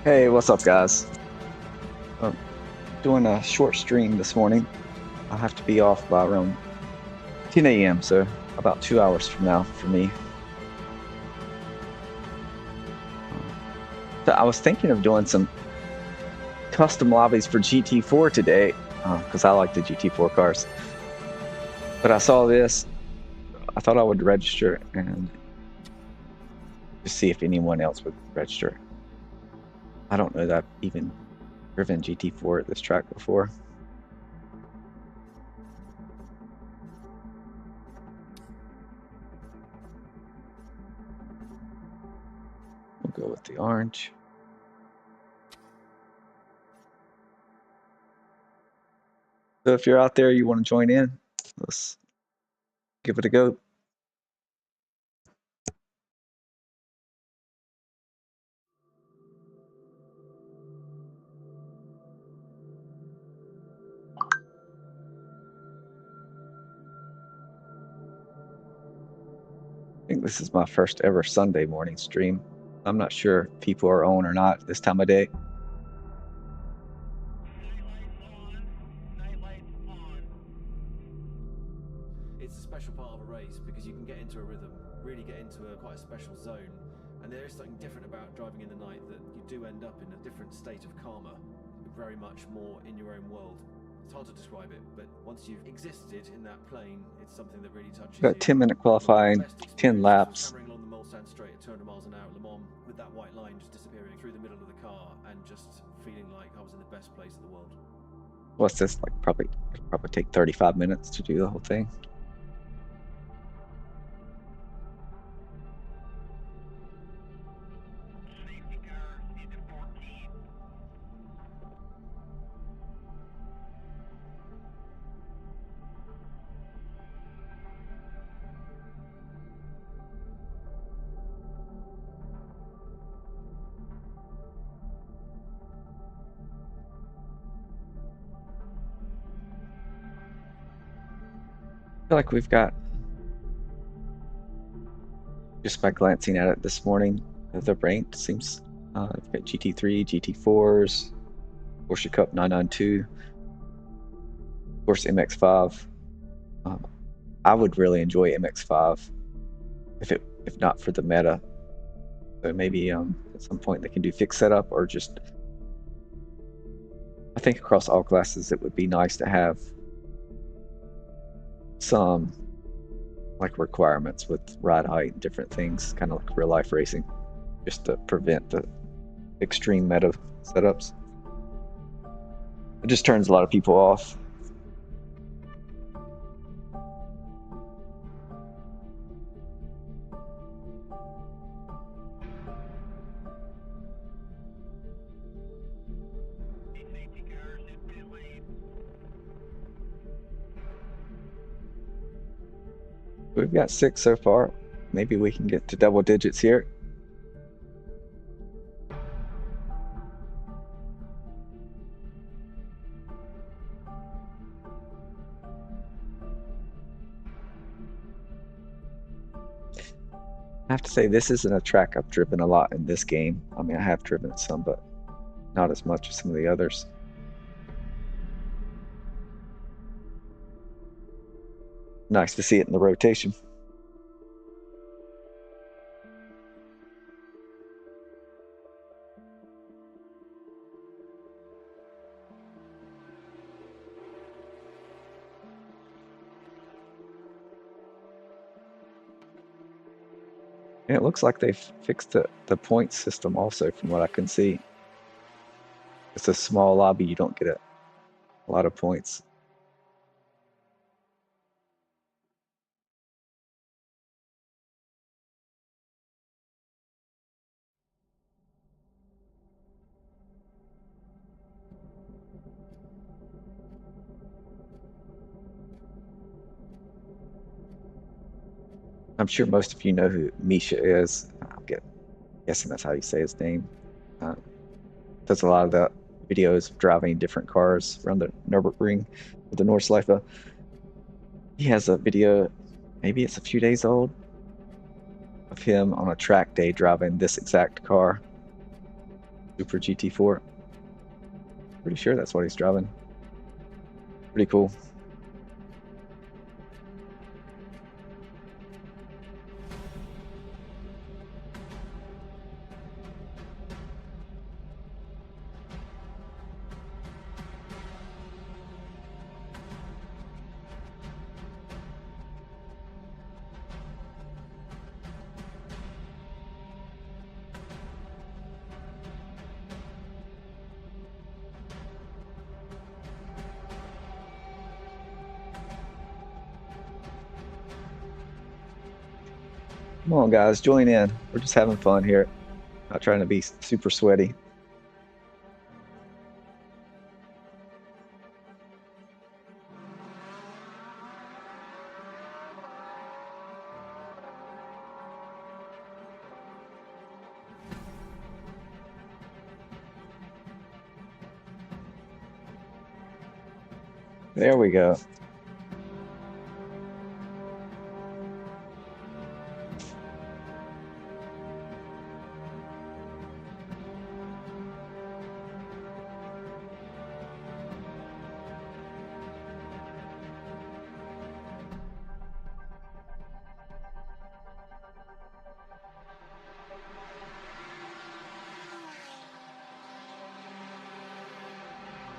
Hey, what's up, guys? I'm doing a short stream this morning. I'll have to be off by around 10 a.m., so about 2 hours from now for me. So I was thinking of doing some custom lobbies for GT4 today, because I like the GT4 cars. But I saw this, I thought I would register and just see if anyone else would register. I don't know that I've even driven GT4 at this track before. We'll go with the orange. So if you're out there, you want to join in, let's give it a go. I think this is my first ever Sunday morning stream. I'm not sure if people are on or not this time of day. It's a special part of a race because you can get into a rhythm, really get into quite a special zone, and there is something different about driving in the night that you do end up in a different state of karma, very much more in your own world. It's hard to describe it, but once you've existed in that plane, it's something that really touches Got 10-minute qualifying, 10 laps. Hammering along the Mulsanne straight at 200 miles an hour at Le Mans with that white line just disappearing through the middle of the car and just feeling like I was in the best place in the world. What's this, like probably take 35 minutes to do the whole thing. I feel like we've got, just by glancing at it this morning, the ranked seems, we've got GT3, GT4s, Porsche Cup 992, Porsche MX5. I would really enjoy MX5 if not for the meta. So maybe at some point they can do fixed setup, or just, I think across all classes it would be nice to have some like requirements with ride height and different things, kind of like real life racing, just to prevent the extreme meta setups. It just turns a lot of people off. We've got 6 so far. Maybe we can get to double digits here. I have to say, this isn't a track I've driven a lot in this game. I mean, I have driven some, but not as much as some of the others. Nice to see it in the rotation. And it looks like they've fixed the point system also, from what I can see. It's a small lobby, you don't get a lot of points. I'm sure most of you know who Misha is. I'm guessing that's how you say his name. Does a lot of the videos of driving different cars around the Nürburgring with the Nordschleife. He has a video, maybe it's a few days old, of him on a track day driving this exact car. Super GT4. Pretty sure that's what he's driving. Pretty cool. Come on, guys, join in. We're just having fun here. Not trying to be super sweaty. There we go.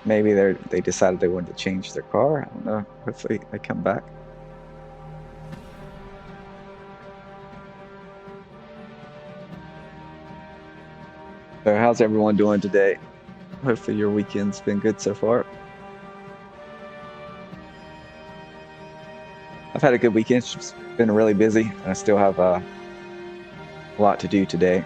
Maybe they decided they wanted to change their car. I don't know. Hopefully they come back. So how's everyone doing today? Hopefully your weekend's been good so far. I've had a good weekend. It's just been really busy. I still have a lot to do today.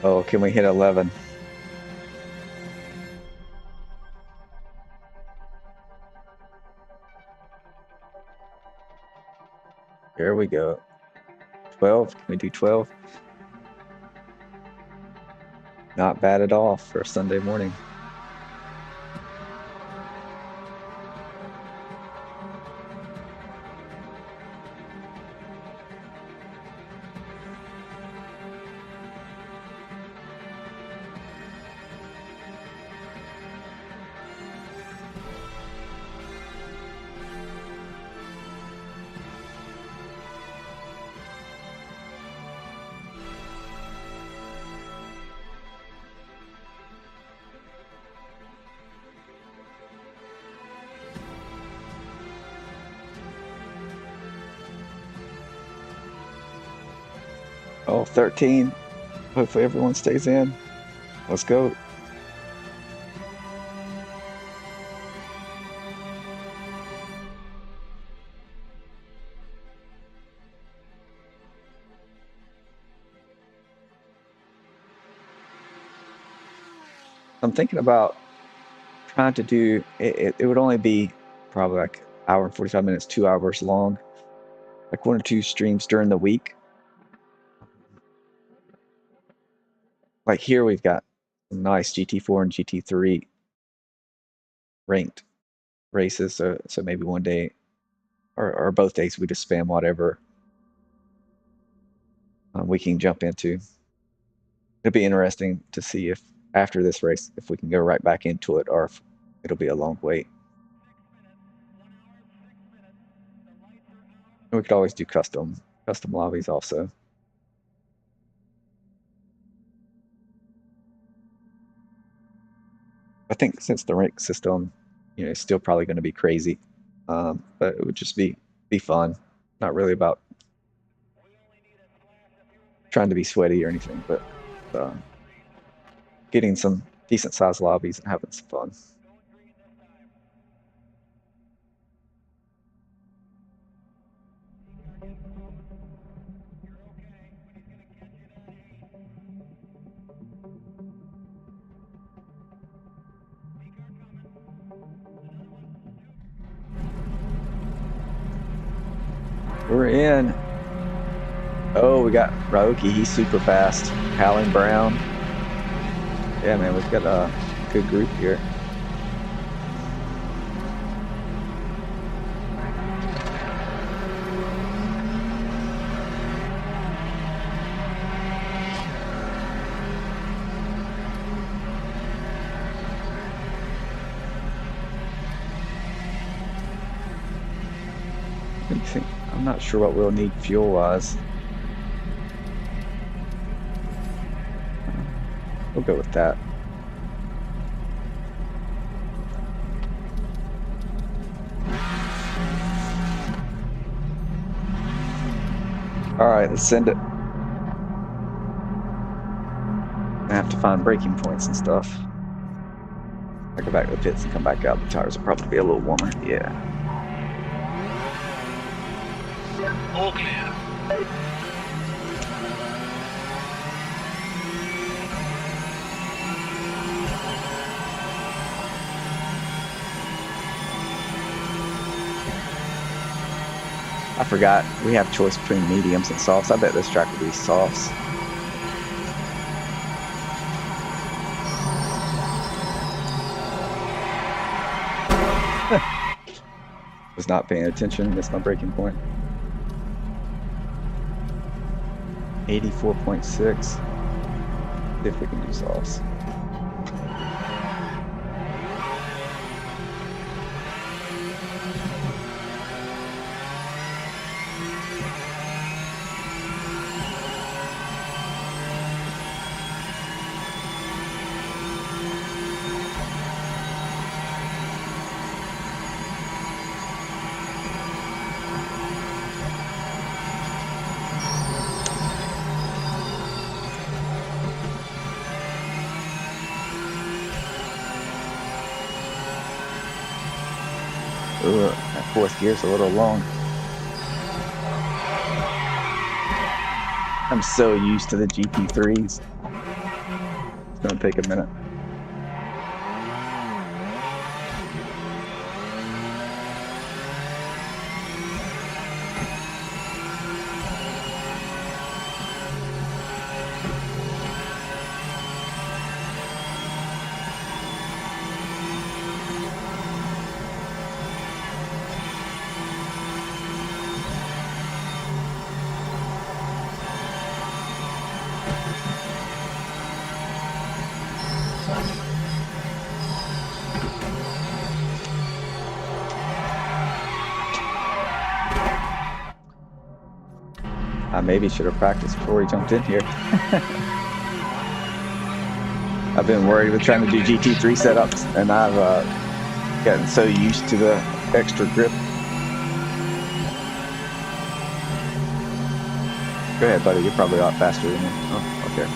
Oh, can we hit 11? Here we go. 12, can we do 12? Not bad at all for a Sunday morning. Oh, 13. Hopefully everyone stays in. Let's go. I'm thinking about trying to do it. It would only be probably like hour and 45 minutes, 2 hours long, like 1 or 2 streams during the week. Like here we've got some nice GT4 and GT3 ranked races, so maybe one day or both days we just spam whatever we can jump into. It'll be interesting to see if after this race if we can go right back into it or if it'll be a long wait. And we could always do custom lobbies also. I think since the rank system, you know, is still probably going to be crazy, but it would just be fun. Not really about trying to be sweaty or anything, but getting some decent sized lobbies and having some fun. We're in. Oh, we got Ryoki. He's super fast. Howling Brown. Yeah, man, we've got a good group here. I'm not sure what we'll need fuel-wise. We'll go with that. All right, let's send it. I have to find braking points and stuff. I go back to the pits and come back out. The tires will probably be a little warmer. Yeah. All clear. I forgot we have choice between mediums and softs. I bet this track will be softs. Was not paying attention, missed my braking point. 84.6. See if we can do softs. Ooh, that fourth gear's a little long. I'm so used to the GT3s. It's gonna take a minute. I maybe should have practiced before we jumped in here. I've been worried with trying to do GT3 setups, and I've gotten so used to the extra grip. Go ahead, buddy. You're probably a lot faster than me. Oh, okay.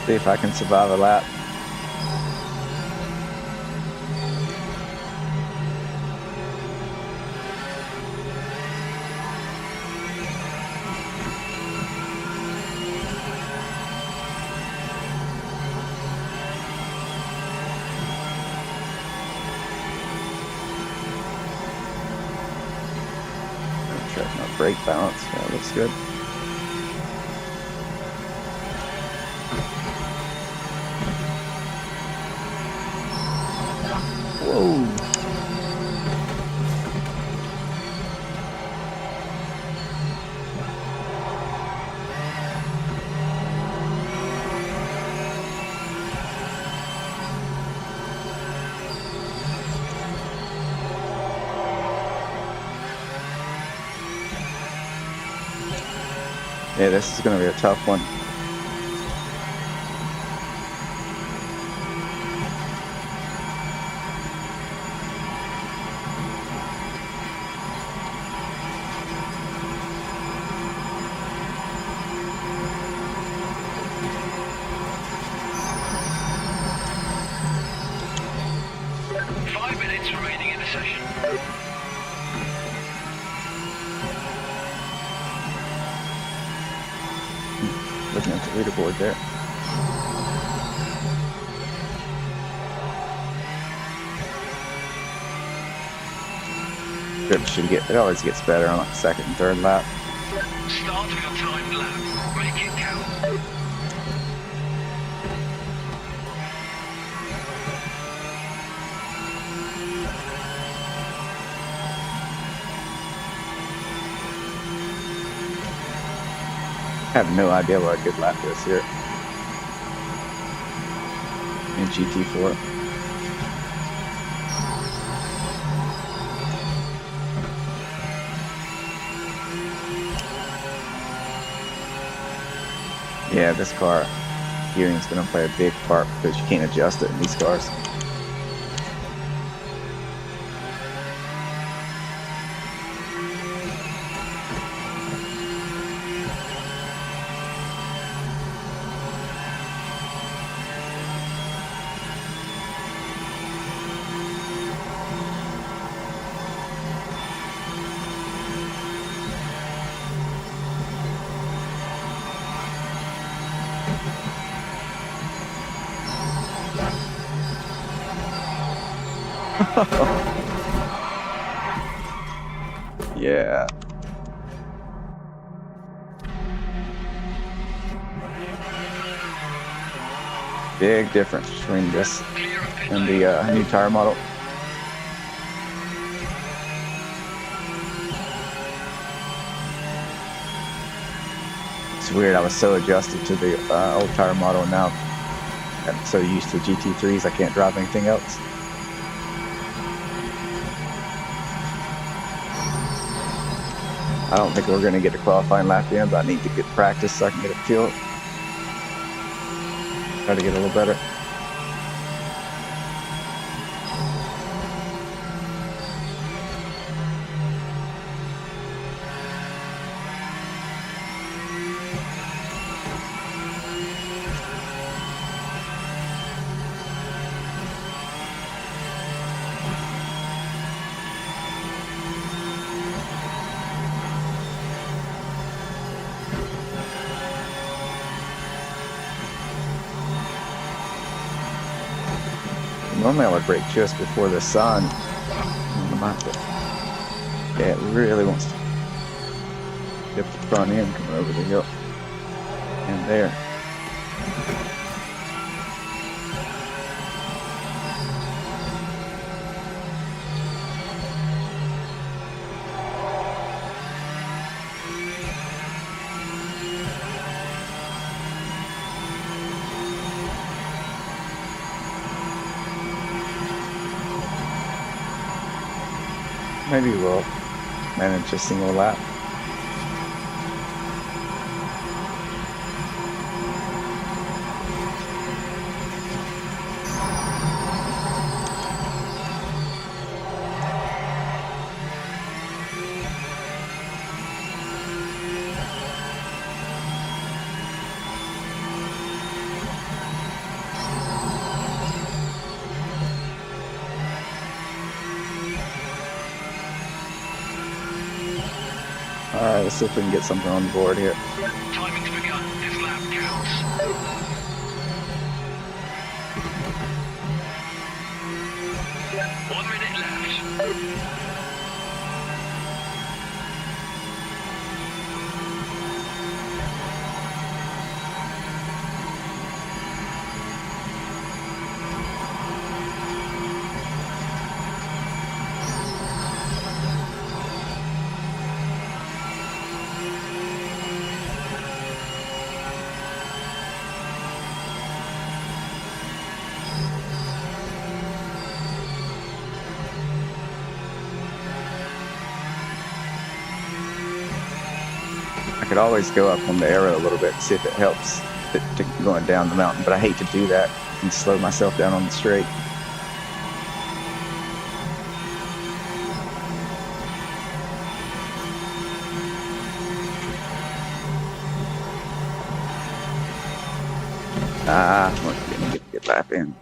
See if I can survive a lap. Check my brake balance. Yeah, looks good. Whoa. Yeah, this is going to be a tough one. looking at the leaderboard there. It always gets better on like the second and third lap. Start your timed lap. Make it count. I have no idea what a good lap is here in GT4. Yeah, this car gearing is going to play a big part because you can't adjust it in these cars. Yeah. Big difference between this and the new tire model. It's weird, I was so adjusted to the old tire model, and now I'm so used to GT3s I can't drive anything else. I don't think we're going to get a qualifying lap in, but I need to get practice so I can get a feel. Try to get a little better. Normally I would brake just before the sun. Yeah, it really wants to get the front end coming over the hill. And there. Maybe we'll manage a single lap. Alright, let's see if we can get something on the board here. Timing's begun. This lap counts. 1 minute left. I could always go up on the arrow a little bit and see if it helps it to going down the mountain, but I hate to do that and slow myself down on the straight. We're gonna get a good lap in.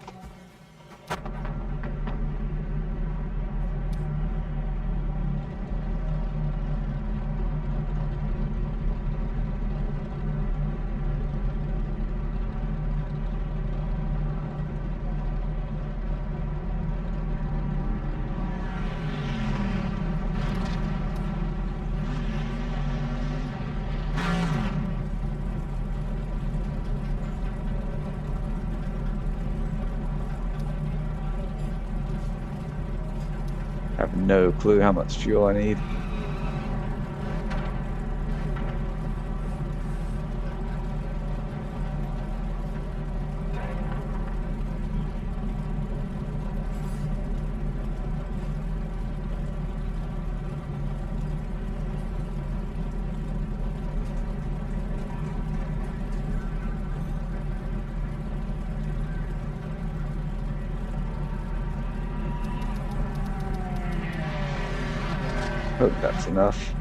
I have no clue how much fuel I need. Hope that's enough.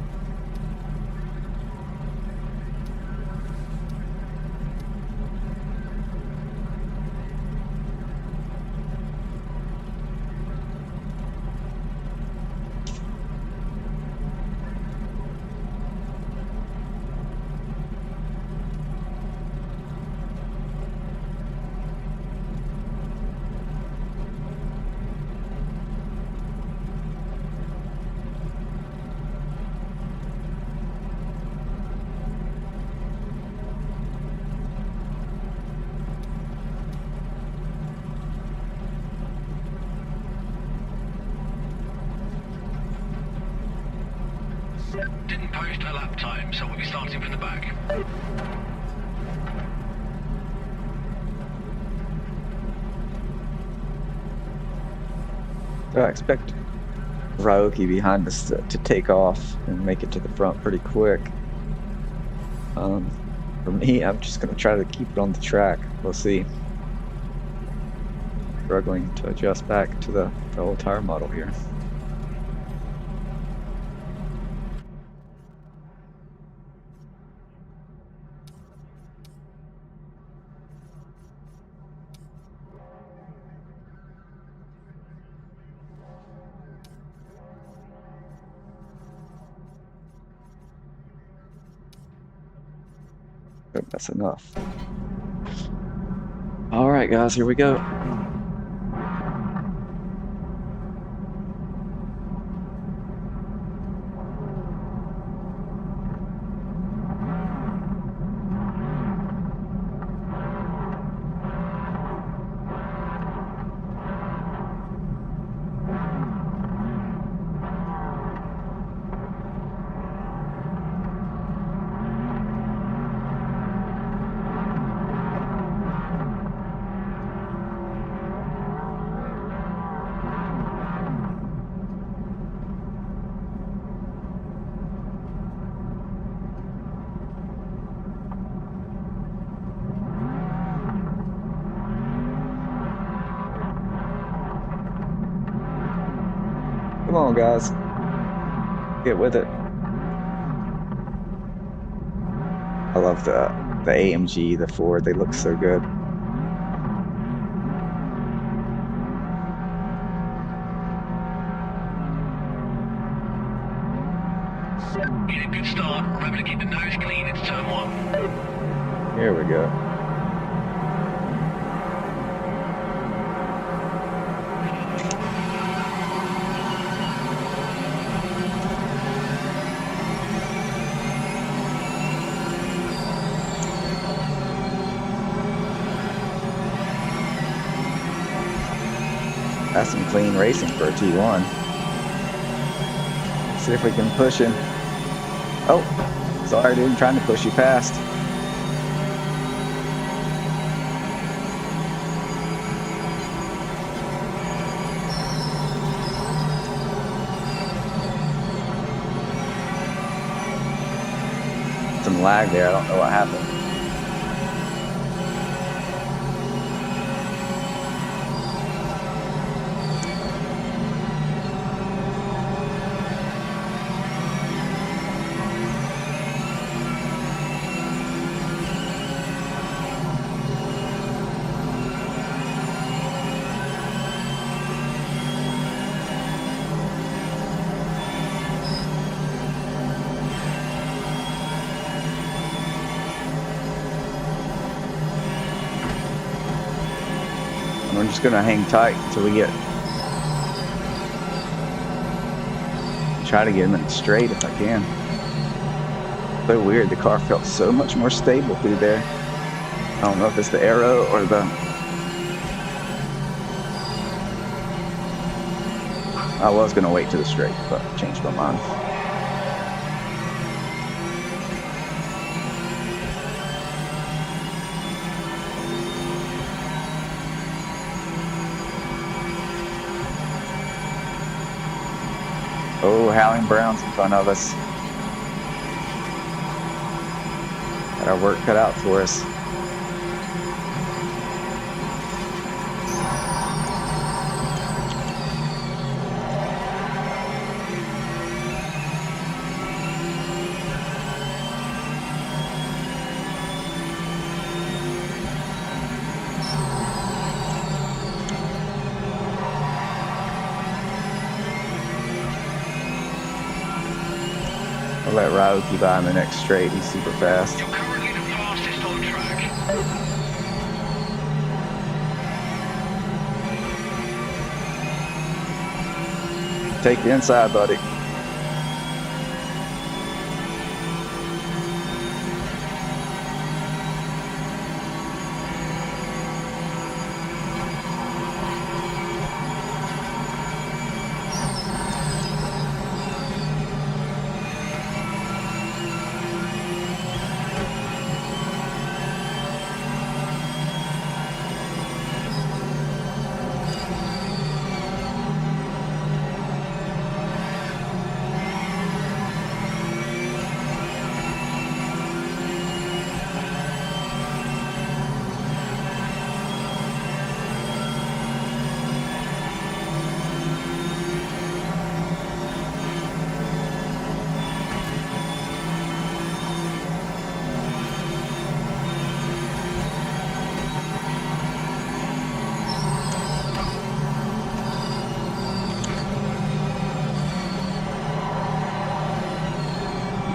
Didn't post her lap time, so we'll be starting from the back. So I expect Ryoki behind us to take off and make it to the front pretty quick. For me, I'm just going to try to keep it on the track. We'll see. Struggling to adjust back to the old tire model here. That's enough. All right, guys, here we go. Come on, guys. Get with it. I love the AMG, the Ford. They look so good. Get a good start. Remember to keep the nose clean. It's turn 1. Here we go. That's some clean racing for a T1. See if we can push him. Oh, sorry dude, I'm trying to push you past. Some lag there, I don't know what happened. We're just gonna hang tight until we try to get him in straight if I can. So weird, the car felt so much more stable through there. I don't know if it's the aero or the I was gonna wait to the straight, but changed my mind. Oh, Howling Brown's in front of us. Got our work cut out for us. I'll let Ryoki by in the next straight. He's super fast. You're currently the fastest on track. Take the inside, buddy.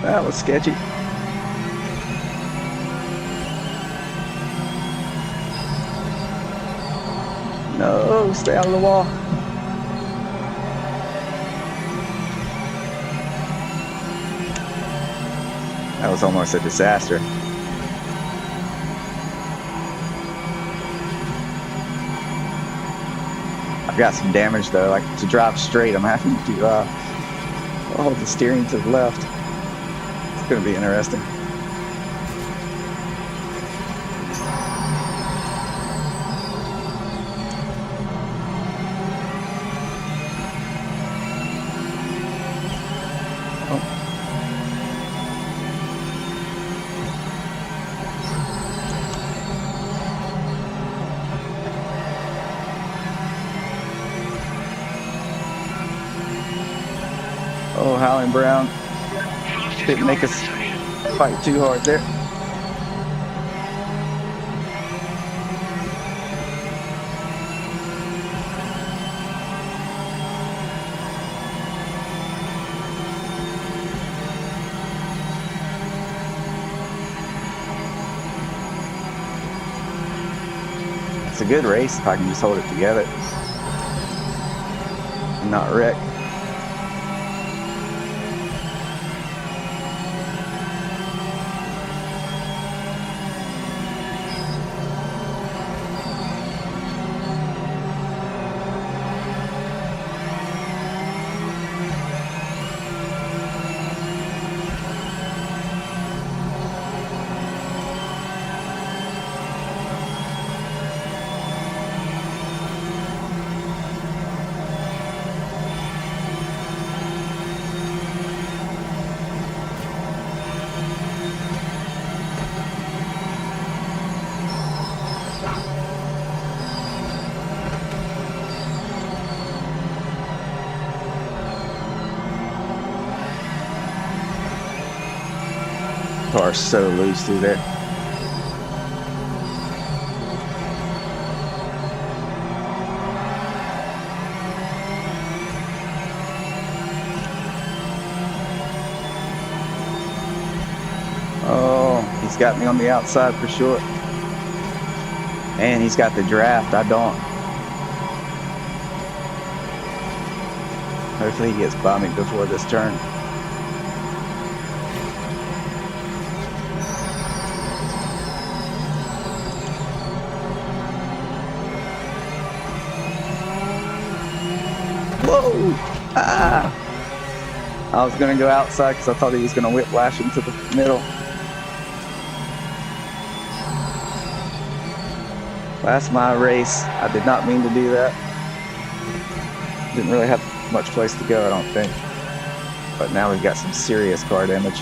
That was sketchy. No, stay out of the wall. That was almost a disaster. I've got some damage though. Like to drive straight, I'm having to hold the steering to the left. It's going to be interesting. Oh, Howling Brown didn't make us fight too hard there. It's a good race if I can just hold it together and not wreck. Car's so loose through there. Oh, he's got me on the outside for sure. And he's got the draft. I don't. Hopefully he gets by me before this turn. Whoa! Ah! I was gonna go outside because I thought he was gonna whiplash into the middle. That's my race. I did not mean to do that. Didn't really have much place to go, I don't think. But now we've got some serious car damage.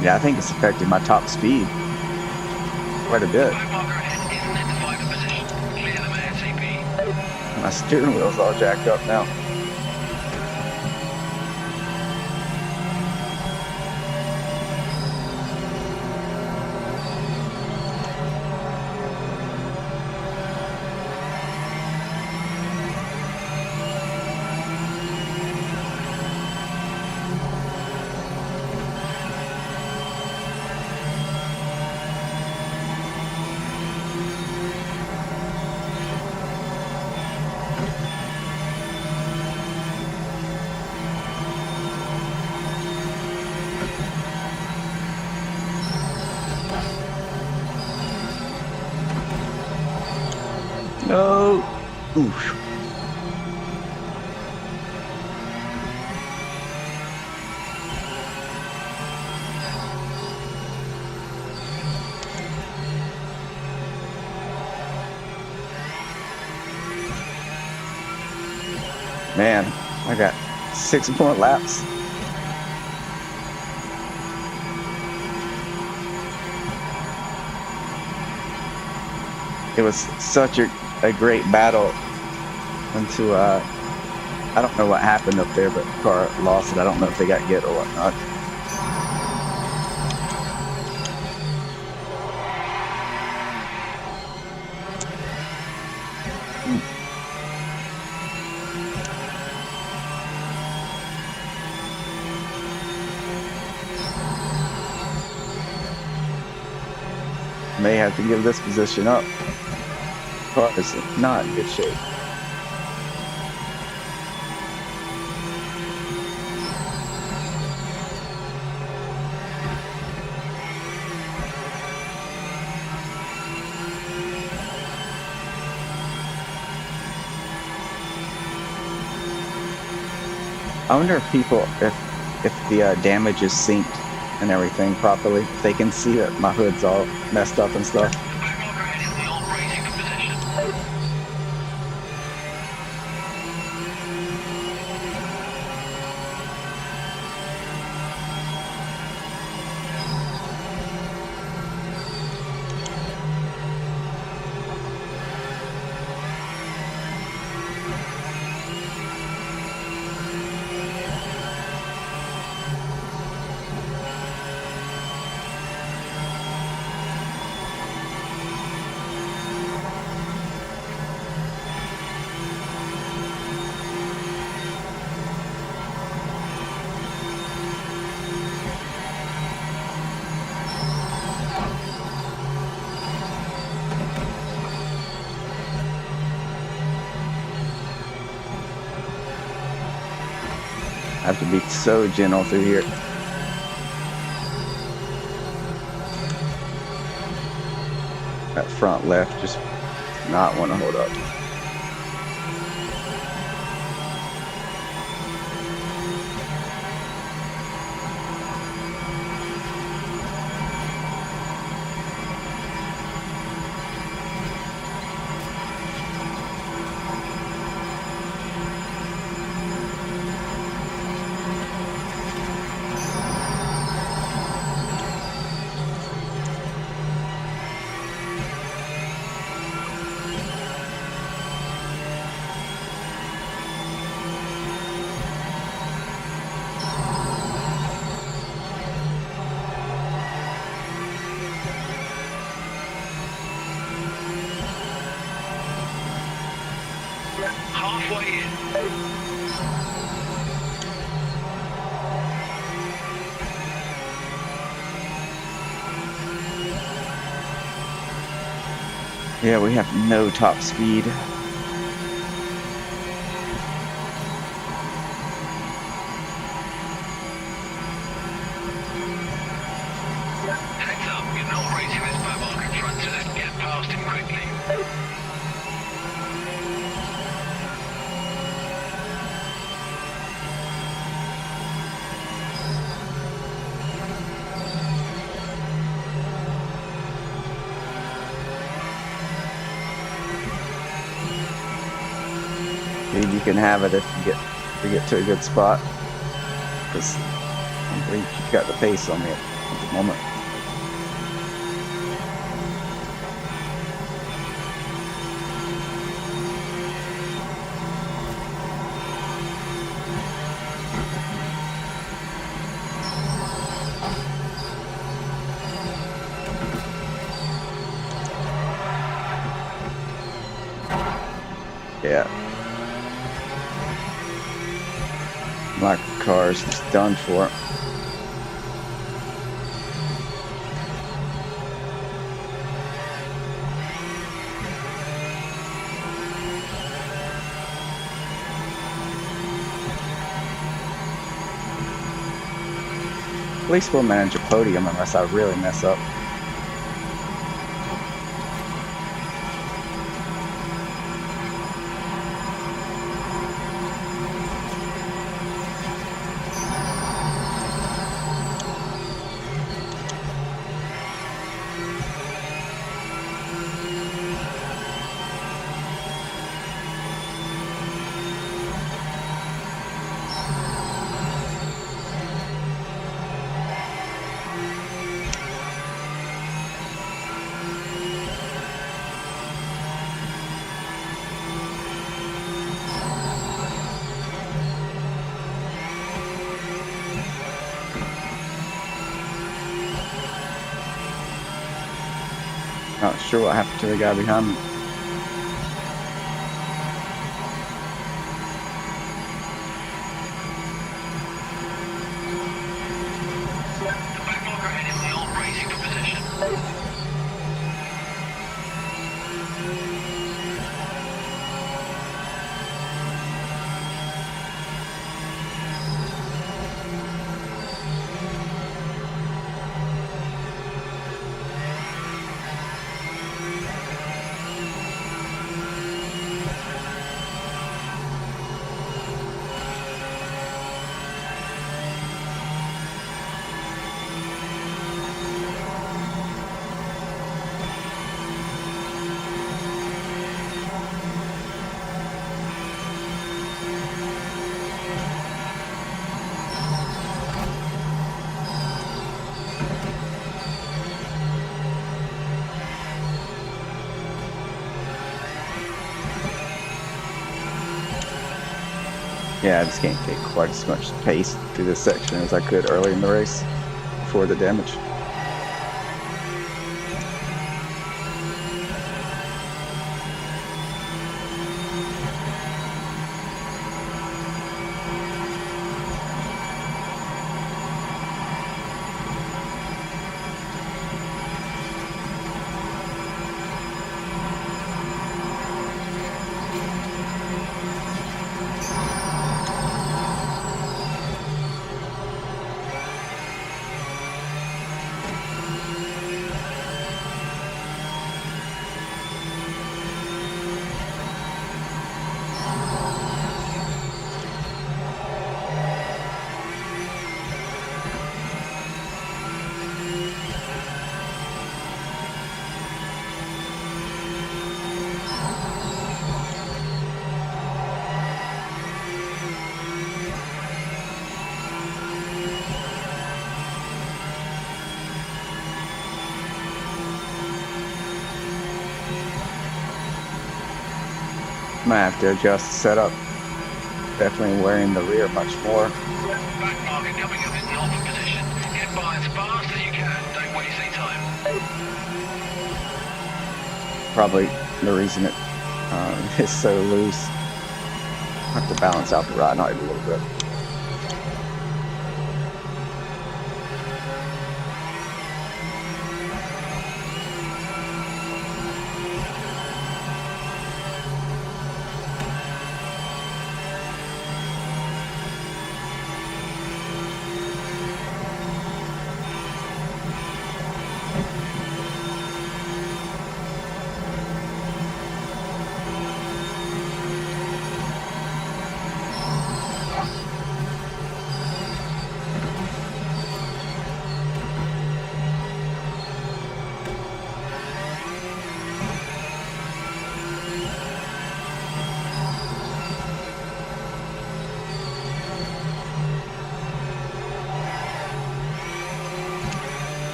Yeah, I think it's affected my top speed quite a bit. My steering wheel's all jacked up now. No. Oof. Man, I got 6 more laps. It was such a great battle until I don't know what happened up there, but the car lost it. I don't know if they got hit or whatnot. May have to give this position up. Car is not in good shape. I wonder if people, if the damage is synced and everything properly, if they can see that my hood's all messed up and stuff. I have to be so gentle through here. That front left just not want to hold up. Halfway in. Yeah, we have no top speed. not raising this mobile confront, so let's get past him quickly. Dude, you can have it if you get to a good spot, because I believe you've got the pace on me at the moment. Yeah. My car's just done for. At least we'll manage a podium unless I really mess up. Not sure what happened to the guy behind me. The backlog are heading in the old racing position. Yeah, I just can't get quite as much pace through this section as I could early in the race before the damage. Might have to adjust the setup. Definitely wearing the rear much more. Back marker coming up in the alpha position. Get by as fast as you can. Don't waste any time. Probably the reason it is so loose. I have to balance out the ride height a little bit.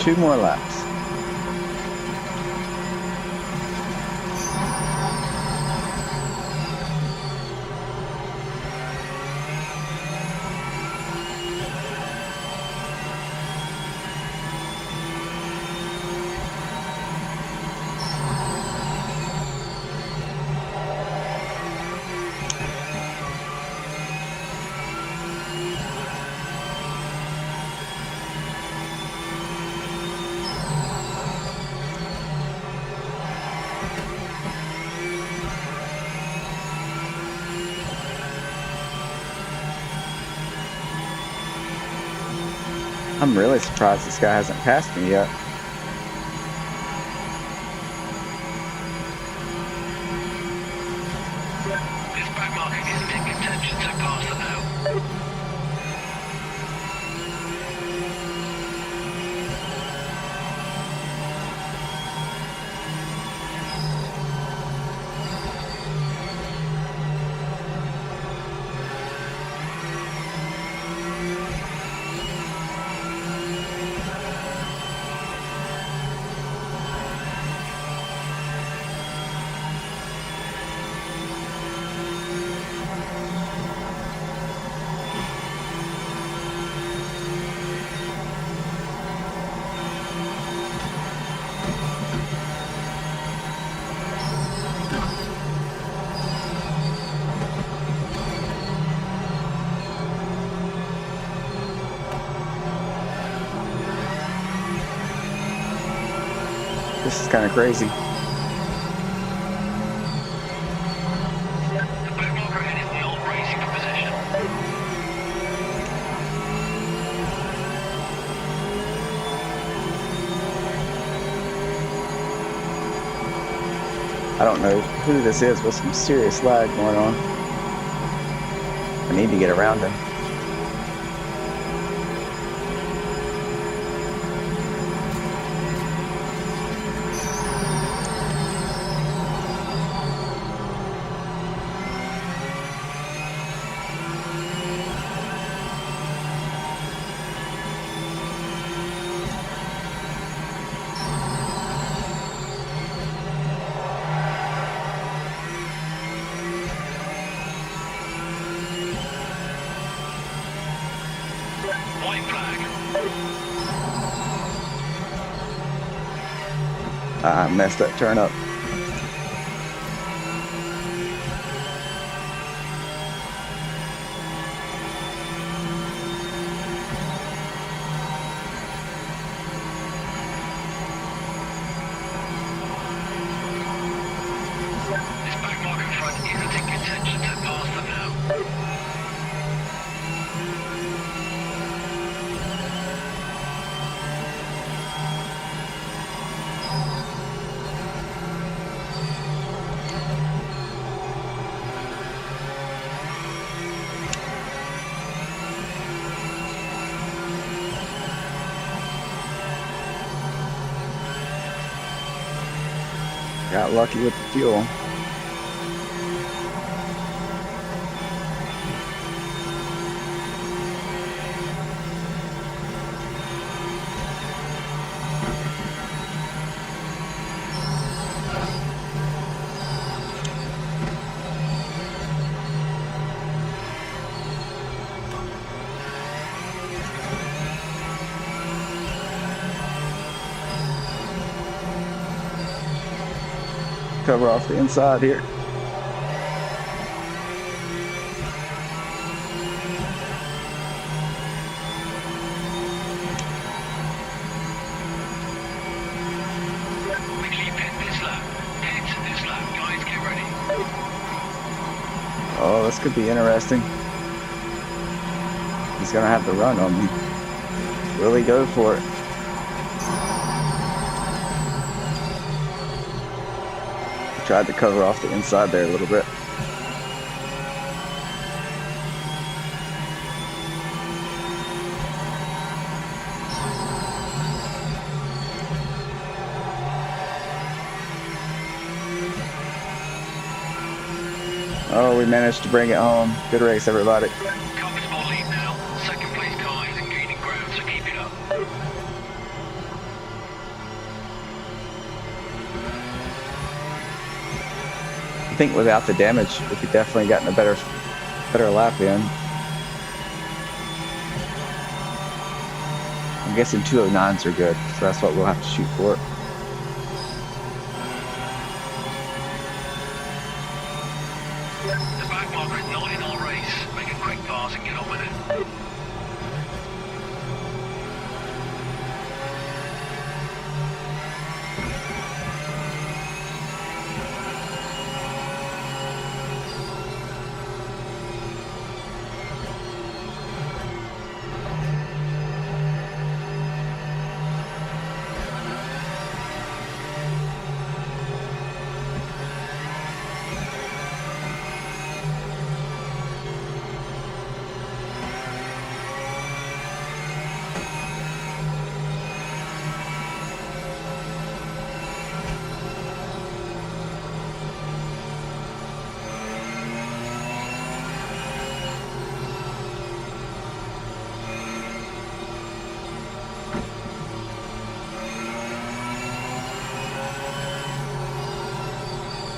2 more laps. I'm really surprised this guy hasn't passed me yet. This back market isn't in contention, so pass it now. This is kind of crazy. The back marker head is not racing for position. I don't know who this is with some serious lag going on. I need to get around him. White flag. I messed that turn up. This back market front isn't in contention, so pass them now. Got lucky with the fuel. Cover off the inside here. Make sure you pit this lap. Pit this lap. Guys, get ready. Oh, this could be interesting. He's gonna have to run on me. Really go for it. Tried to cover off the inside there a little bit. Oh, we managed to bring it home. Good race, everybody. Comfortable lead now. Second place car isn't gaining ground, so keep it up. think without the damage, we could definitely gotten a better lap in. I'm guessing 209s are good, so that's what we'll have to shoot for. The back marker is not in our race. Make a quick pass and get on with it.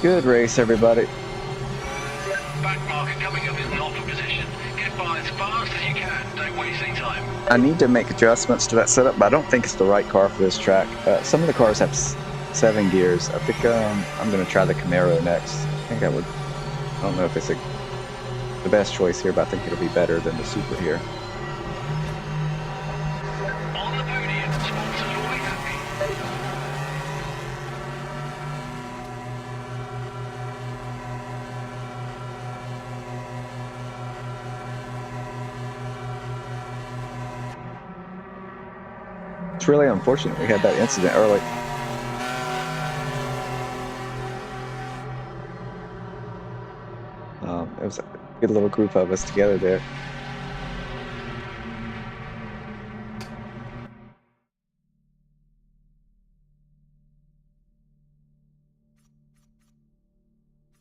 Good race, everybody. Back marker coming up is not for position. Get by as fast as you can. Don't waste any time. I need to make adjustments to that setup, but I don't think it's the right car for this track. Some of the cars have 7 gears. I think I'm going to try the Camaro next. I think I don't know if it's the best choice here, but I think it'll be better than the Super here. On the podium, sponsors will be happy. It's really unfortunate we had that incident early. It was a good little group of us together there.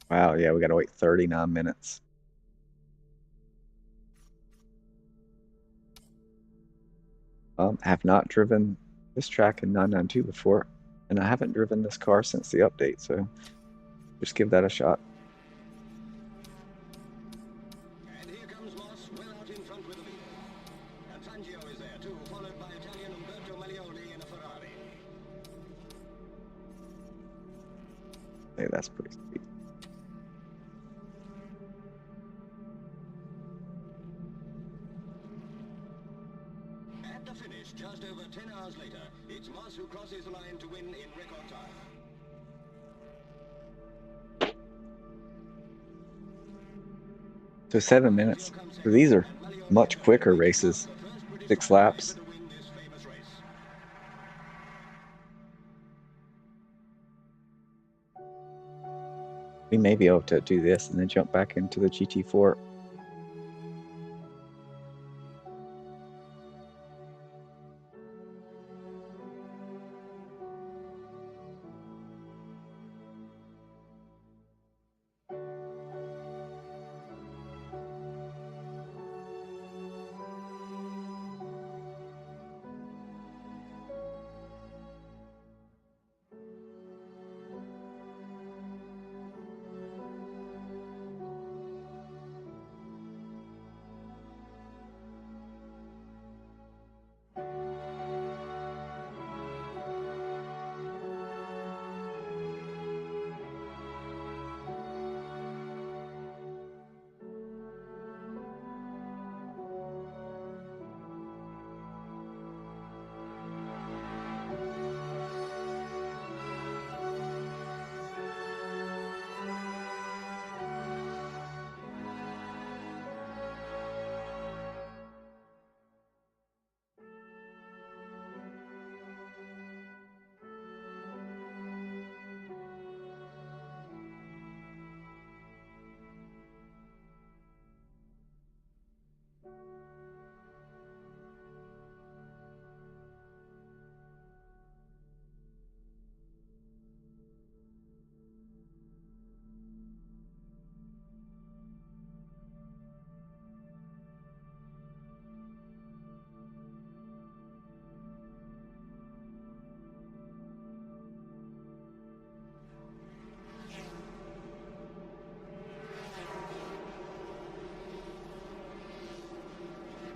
Wow, yeah, we got to wait 39 minutes. Have not driven this track in 992 before, and I haven't driven this car since the update, so just give that a shot. And here comes Moss, well out in front with the lead. And Fangio is there too, followed by Italian Umberto Maglioli in a Ferrari. Hey, that's pretty sweet. At the finish, just over 10 hours later, it's Moss who crosses the line to win in record time. So 7 minutes. So these are much quicker races. 6 laps. We may be able to do this and then jump back into the GT4.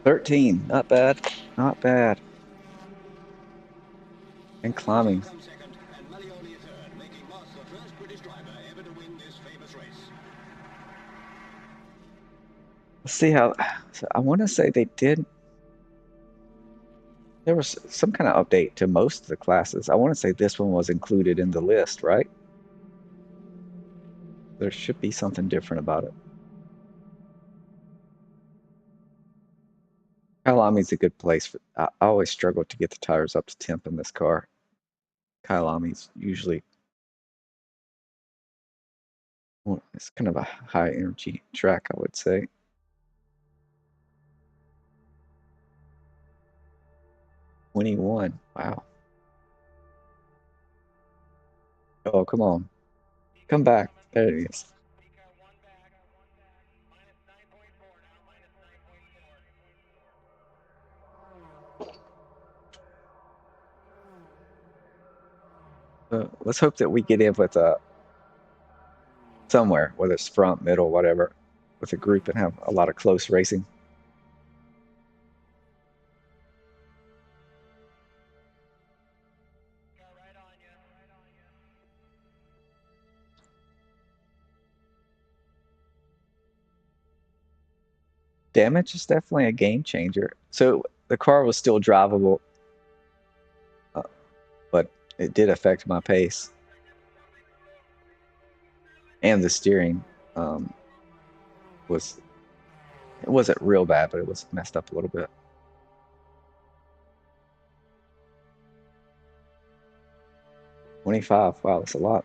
13, not bad, not bad. And climbing. Second, and Malioni third, making Moss the first British driver ever to win this famous race. Let's see how. So I want to say they did. There was some kind of update to most of the classes. I want to say this one was included in the list, right? There should be something different about it. Kyalami's a good place for. I always struggle to get the tires up to temp in this car. Kyalami's usually. Well, it's kind of a high energy track, I would say. $21. Wow. Oh, come on. Come back. There it is. Let's hope that we get in with somewhere, whether it's front, middle, whatever, with a group and have a lot of close racing. Damage is definitely a game changer. So the car was still drivable, but it did affect my pace. And the steering it wasn't real bad, but it was messed up a little bit. $25. Wow, that's a lot.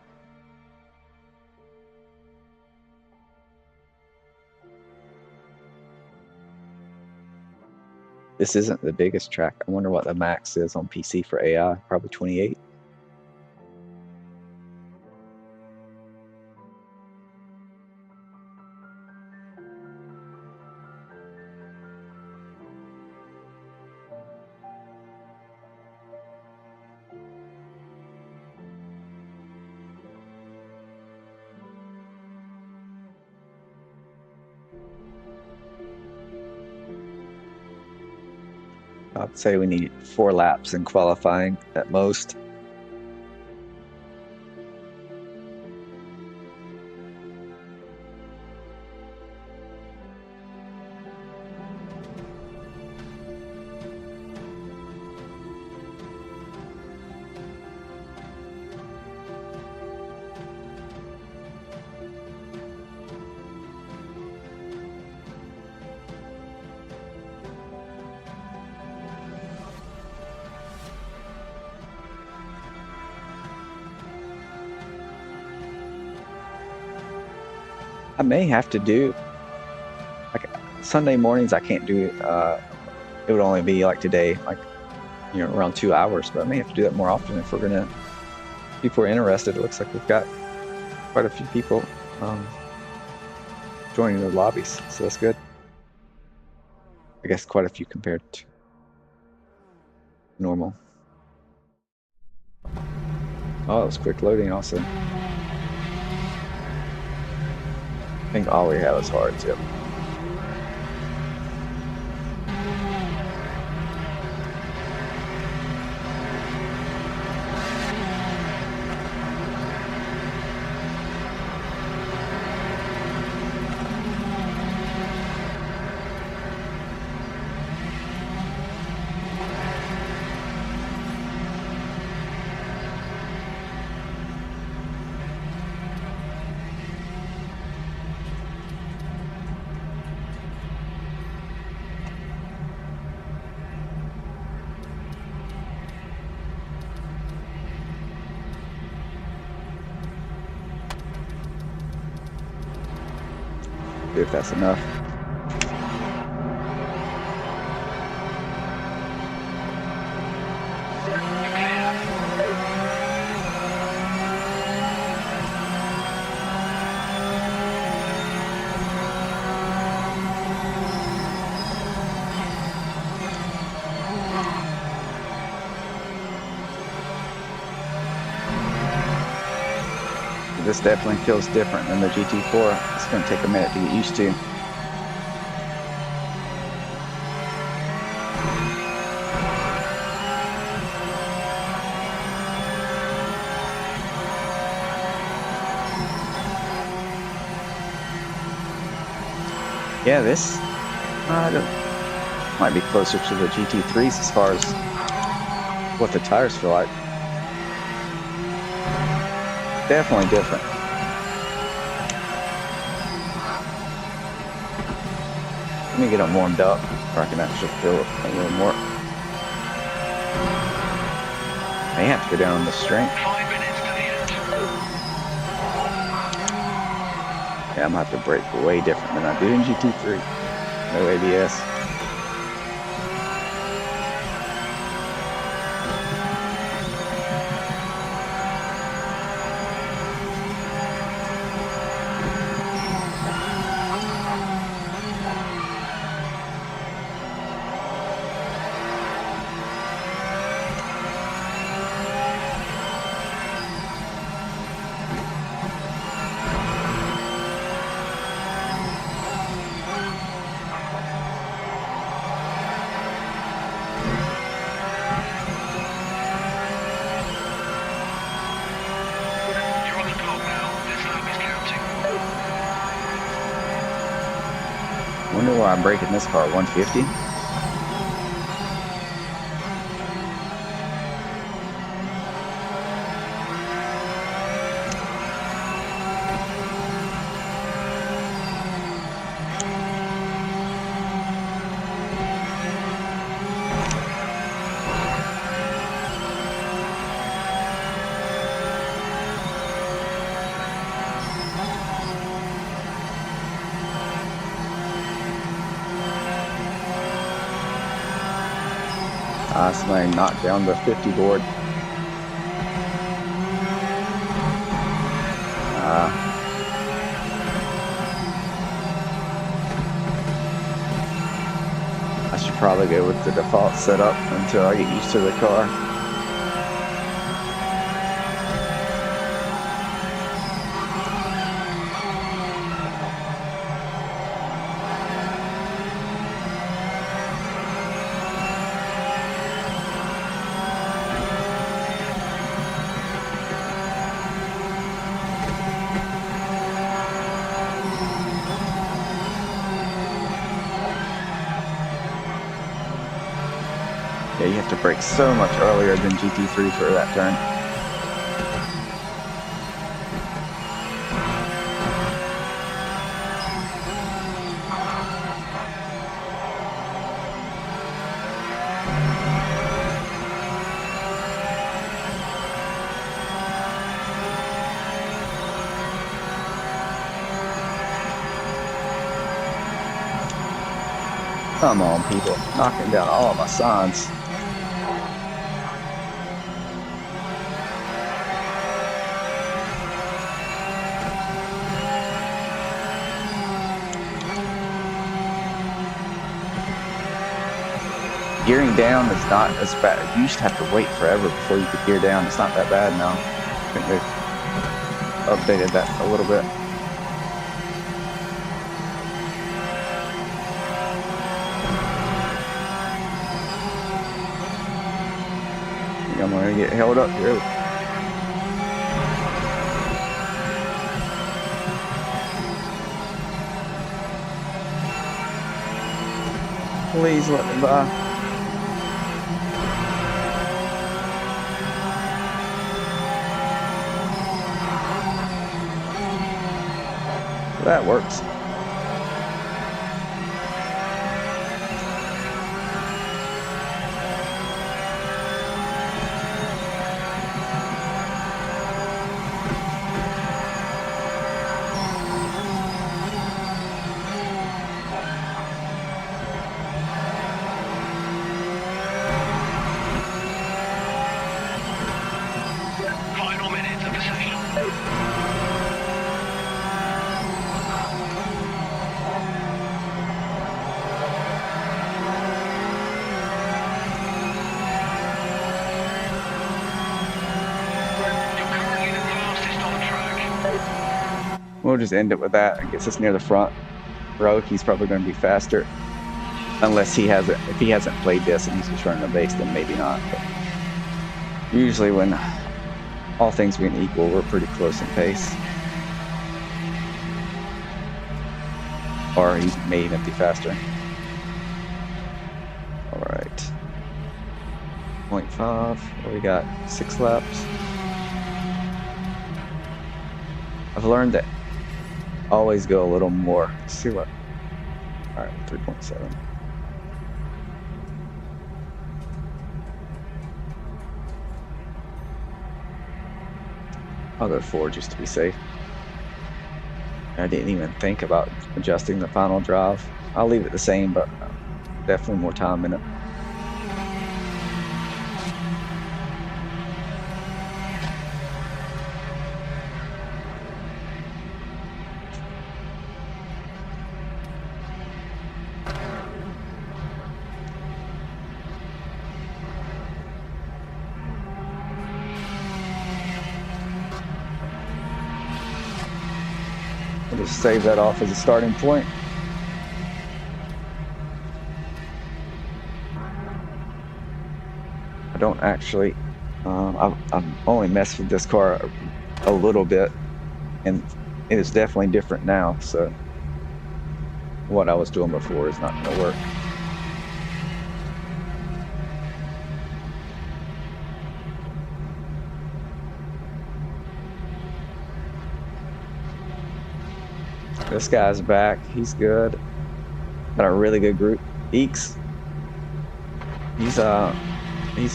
This isn't the biggest track. I wonder what the max is on PC for AI. Probably 28. I'd say we need 4 laps in qualifying at most. I may have to do, like, Sunday mornings I can't do it. It would only be like today, like, around 2 hours, but I may have to do that more often if people are interested. It looks like we've got quite a few people joining the lobbies, so that's good. I guess quite a few compared to normal. Oh, it was quick loading also. I think all we had was hard too. If that's enough. This definitely feels different than the GT4. It's going to take a minute to get used to. Yeah, this might be closer to the GT3s as far as what the tires feel like. Definitely different. Let me get them warmed up where I can actually feel it a little more. I have to go down on the strength. 5 minutes to the end. Yeah, I'm gonna have to brake way different than I do in GT3. No ABS. You're on the clock now. This lap is counting. I wonder why I'm braking this car 150. Somebody knocked down the 50 board. I should probably go with the default setup until I get used to the car. Yeah, you have to brake so much earlier than GT3 for that turn. Come on, people. Knocking down all of my signs. Gearing down is not as bad. You used to have to wait forever before you could gear down. It's not that bad now. I think they've updated that a little bit. I think I'm gonna get held up here. Please let me by. That works. Final minutes of the session. You're currently the fastest on track. We'll just end it with that. It gets us near the front row. He's probably going to be faster. Unless he hasn't, if he hasn't played this and he's just running a base, then maybe not. But usually when all things being equal, we're pretty close in pace. or he may even be faster. All right, 0.5. What we got? 6 laps. I've learned that always go a little more. Let's see what. All right, 3.7. I'll go 4 just to be safe. I didn't even think about adjusting the final drive. I'll leave it the same, but definitely more time in it. I'll just save that off as a starting point. I don't actually, I've only messed with this car a little bit, and it is definitely different now, so what I was doing before is not going to work. This guy's back. He's good. Got a really good group. Eeks. He's a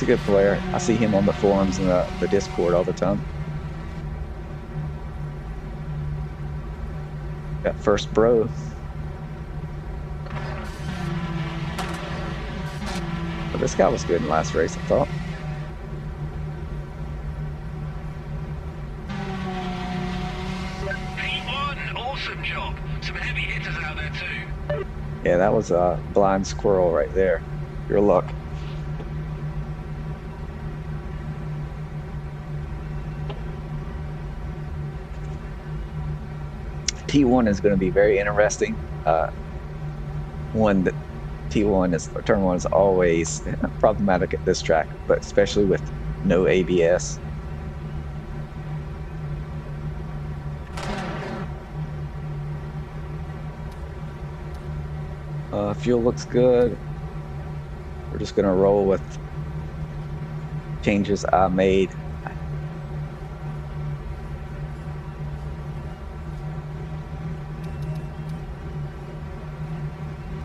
good player. I see him on the forums and the Discord all the time. Got first bro. But this guy was good in last race, I thought. Awesome job. Some heavy hitters out there too. Yeah, that was a blind squirrel right there. Your luck. T1 is going to be very interesting. One that turn one is always problematic at this track, but especially with no ABS. Fuel looks good. We're just gonna roll with changes I made.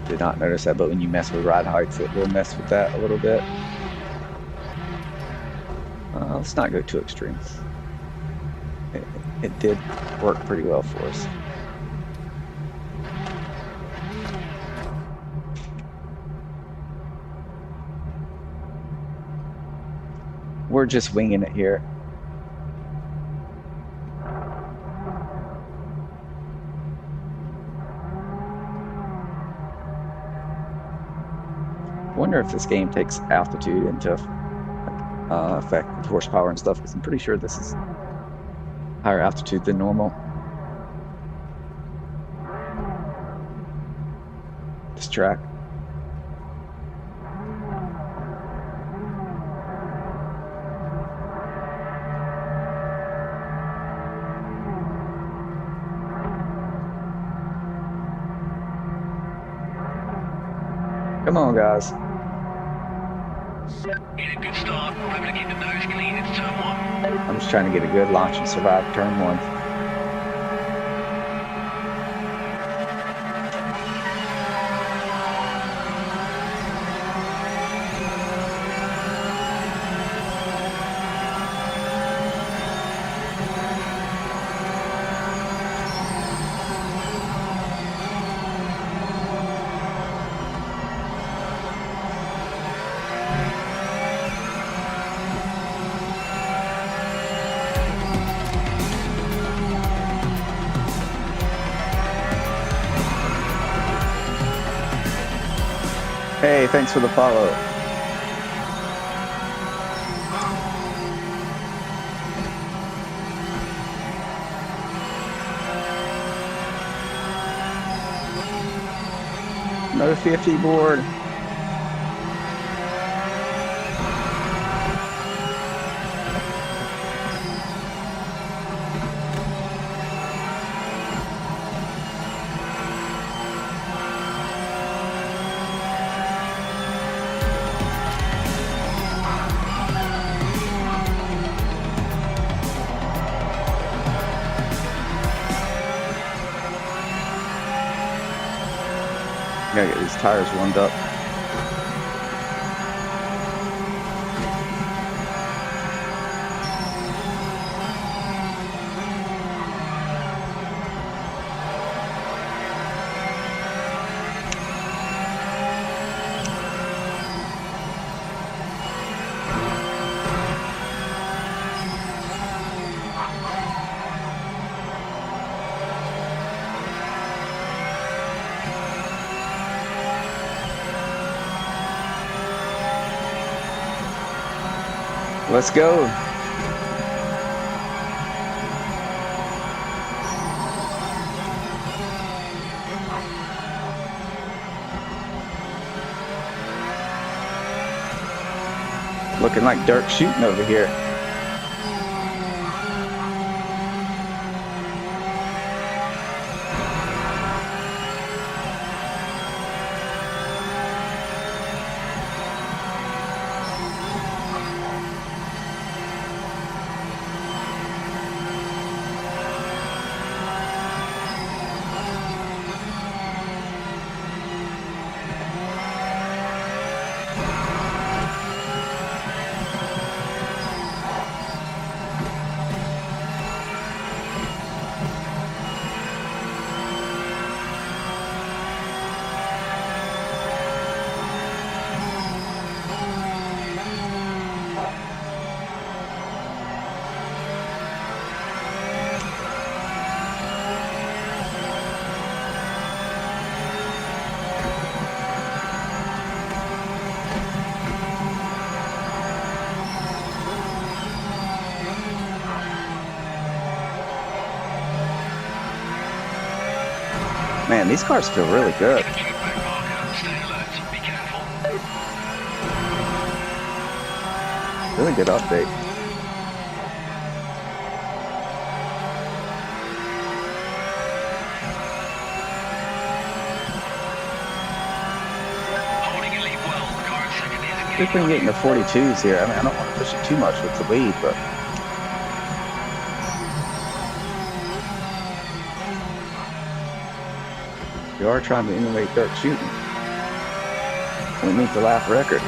Did not notice that, but when you mess with ride heights, it will mess with that a little bit. Let's not go too extreme. It did work pretty well for us. We're just winging it here. Wonder if this game takes altitude into effect with horsepower and stuff, because I'm pretty sure this is higher altitude than normal. This track. Come on, guys. In a good start. Remember to keep the nose clean. It's turn one. I'm just trying to get a good launch and survive turn one. Hey, thanks for the follow. Another 50 board. Gotta get these tires warmed up. Let's go. Looking like dirt shooting over here. Man, these cars feel really good. Really good update. I think we can get into 42s here. I mean, I don't want to push it too much with the lead, but we are trying to emulate dirt shooting. We meet the lap record.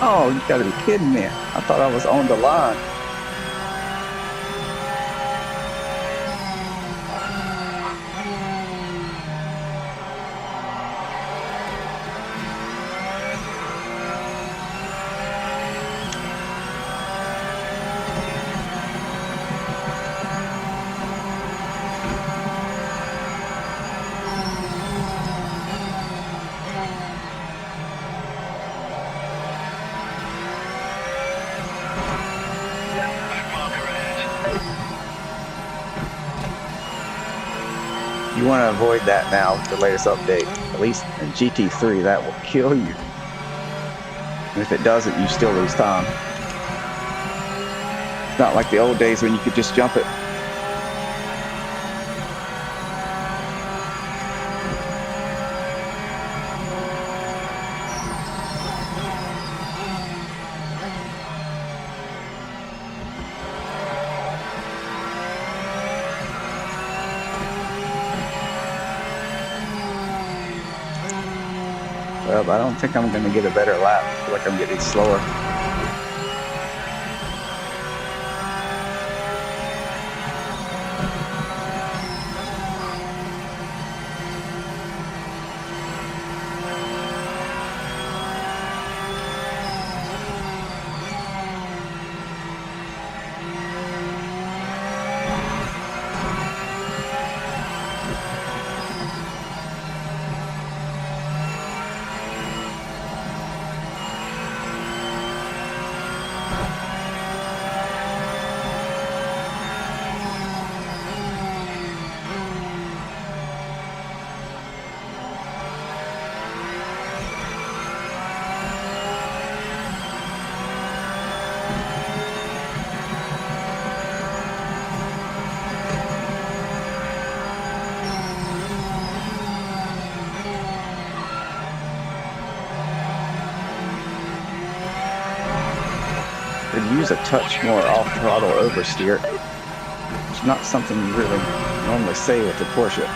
Oh, you gotta be kidding me. I thought I was on the line. You want to avoid that now with the latest update. At least in GT3, that will kill you. And if it doesn't, you still lose time. It's not like the old days when you could just jump it. Well, I don't think I'm going to get a better lap. I feel like I'm getting slower. could use a touch more off-throttle oversteer. It's not something you really normally say with the Porsche.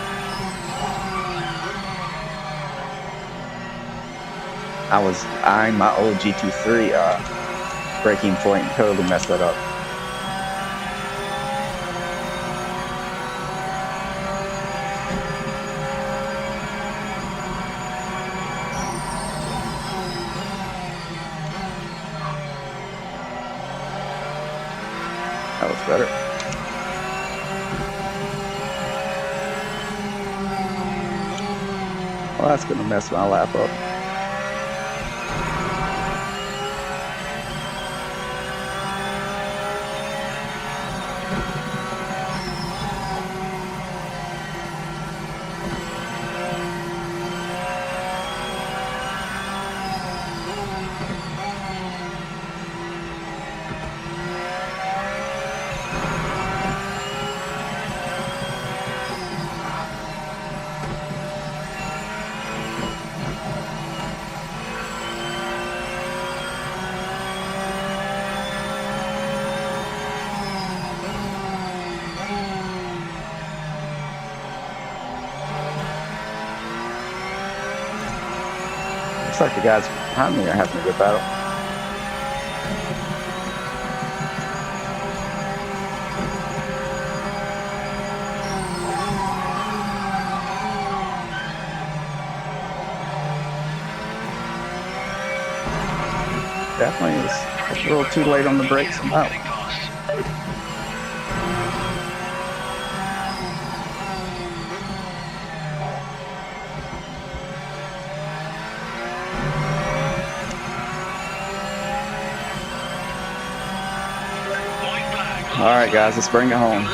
I was eyeing my old GT3 braking point and totally messed that up. That was better. Well, that's gonna mess my lap up. Looks like the guys behind me are having a good battle. Definitely is a little too late on the brakes somehow. All right, guys, let's bring it home.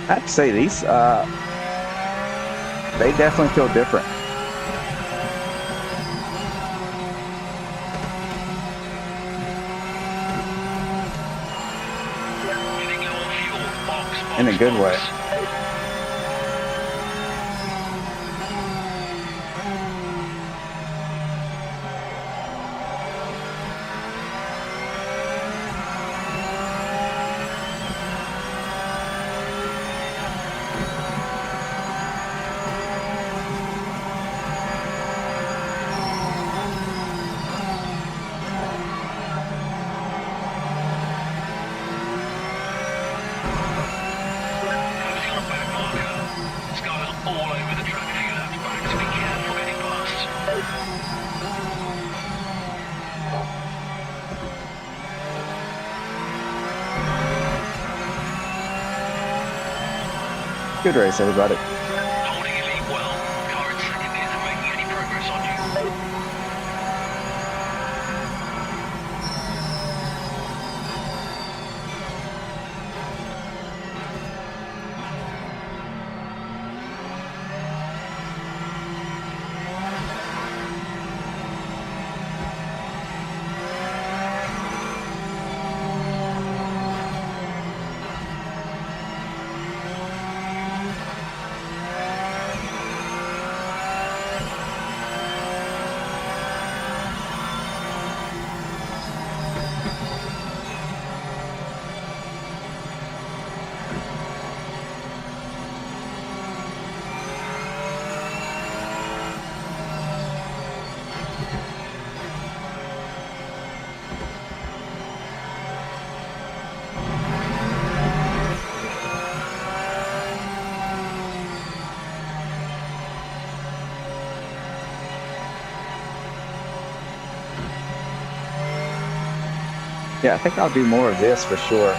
I have to say these, they definitely feel different. In a good way. Good race, everybody. Holding your lead well. Car in second isn't making any progress on you. Yeah, I think I'll do more of this for sure.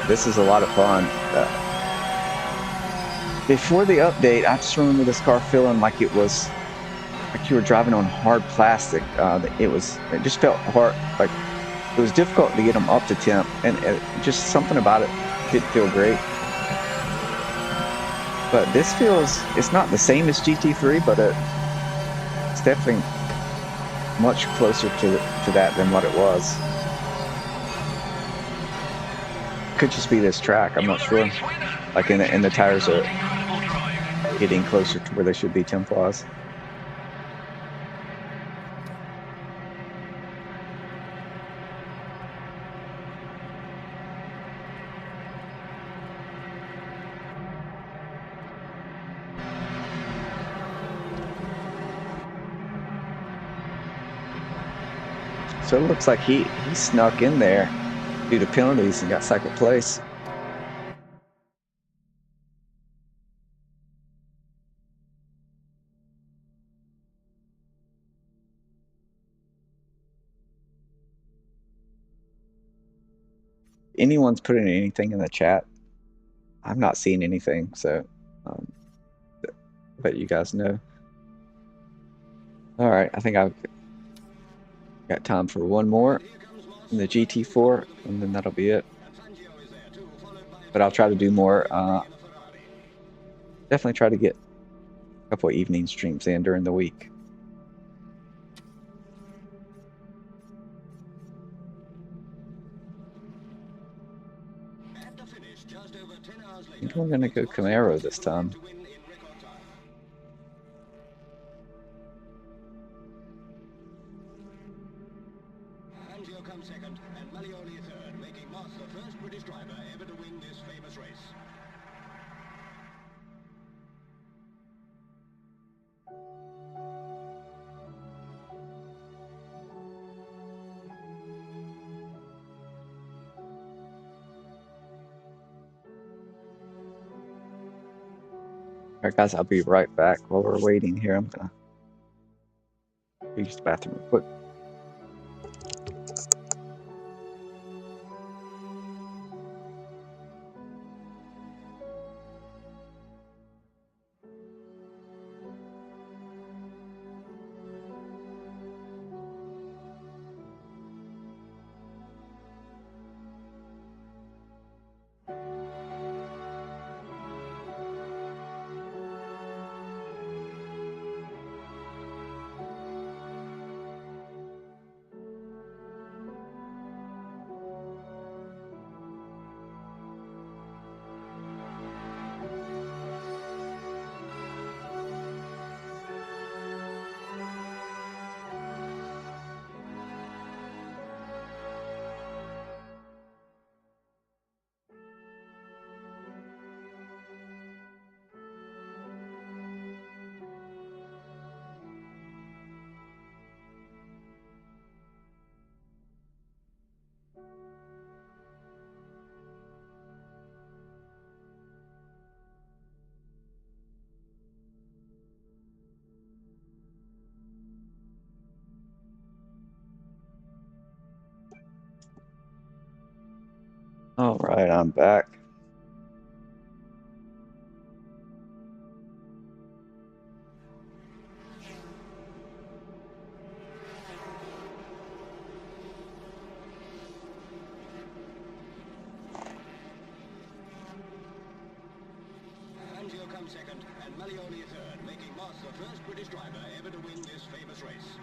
This is a lot of fun. before the update, I just remember this car feeling like it was like you were driving on hard plastic. It just felt hard, like it was difficult to get them up to temp, and just something about it didn't feel great. But this it's not the same as GT3, but it's definitely much closer to that than what it was. Could just be this track, I'm not sure. Like and the tires are getting closer to where they should be temp-wise. So it looks like he snuck in there due to penalties and got second place. Anyone's putting anything in the chat, I'm not seeing anything, so but you guys know. All right, I think I've got time for one more in the GT4, and then that'll be it. But I'll try to do more. Definitely try to get a couple of evening streams in during the week. I think I'm gonna go Camaro this time. Second, and Malioli third, making Moss the first British driver ever to win this famous race. All right, guys, I'll be right back. While we're waiting here, I'm gonna use the bathroom real quick. All right, I'm back. Angio comes second, and Malioli third, making Moss the first British driver ever to win this famous race.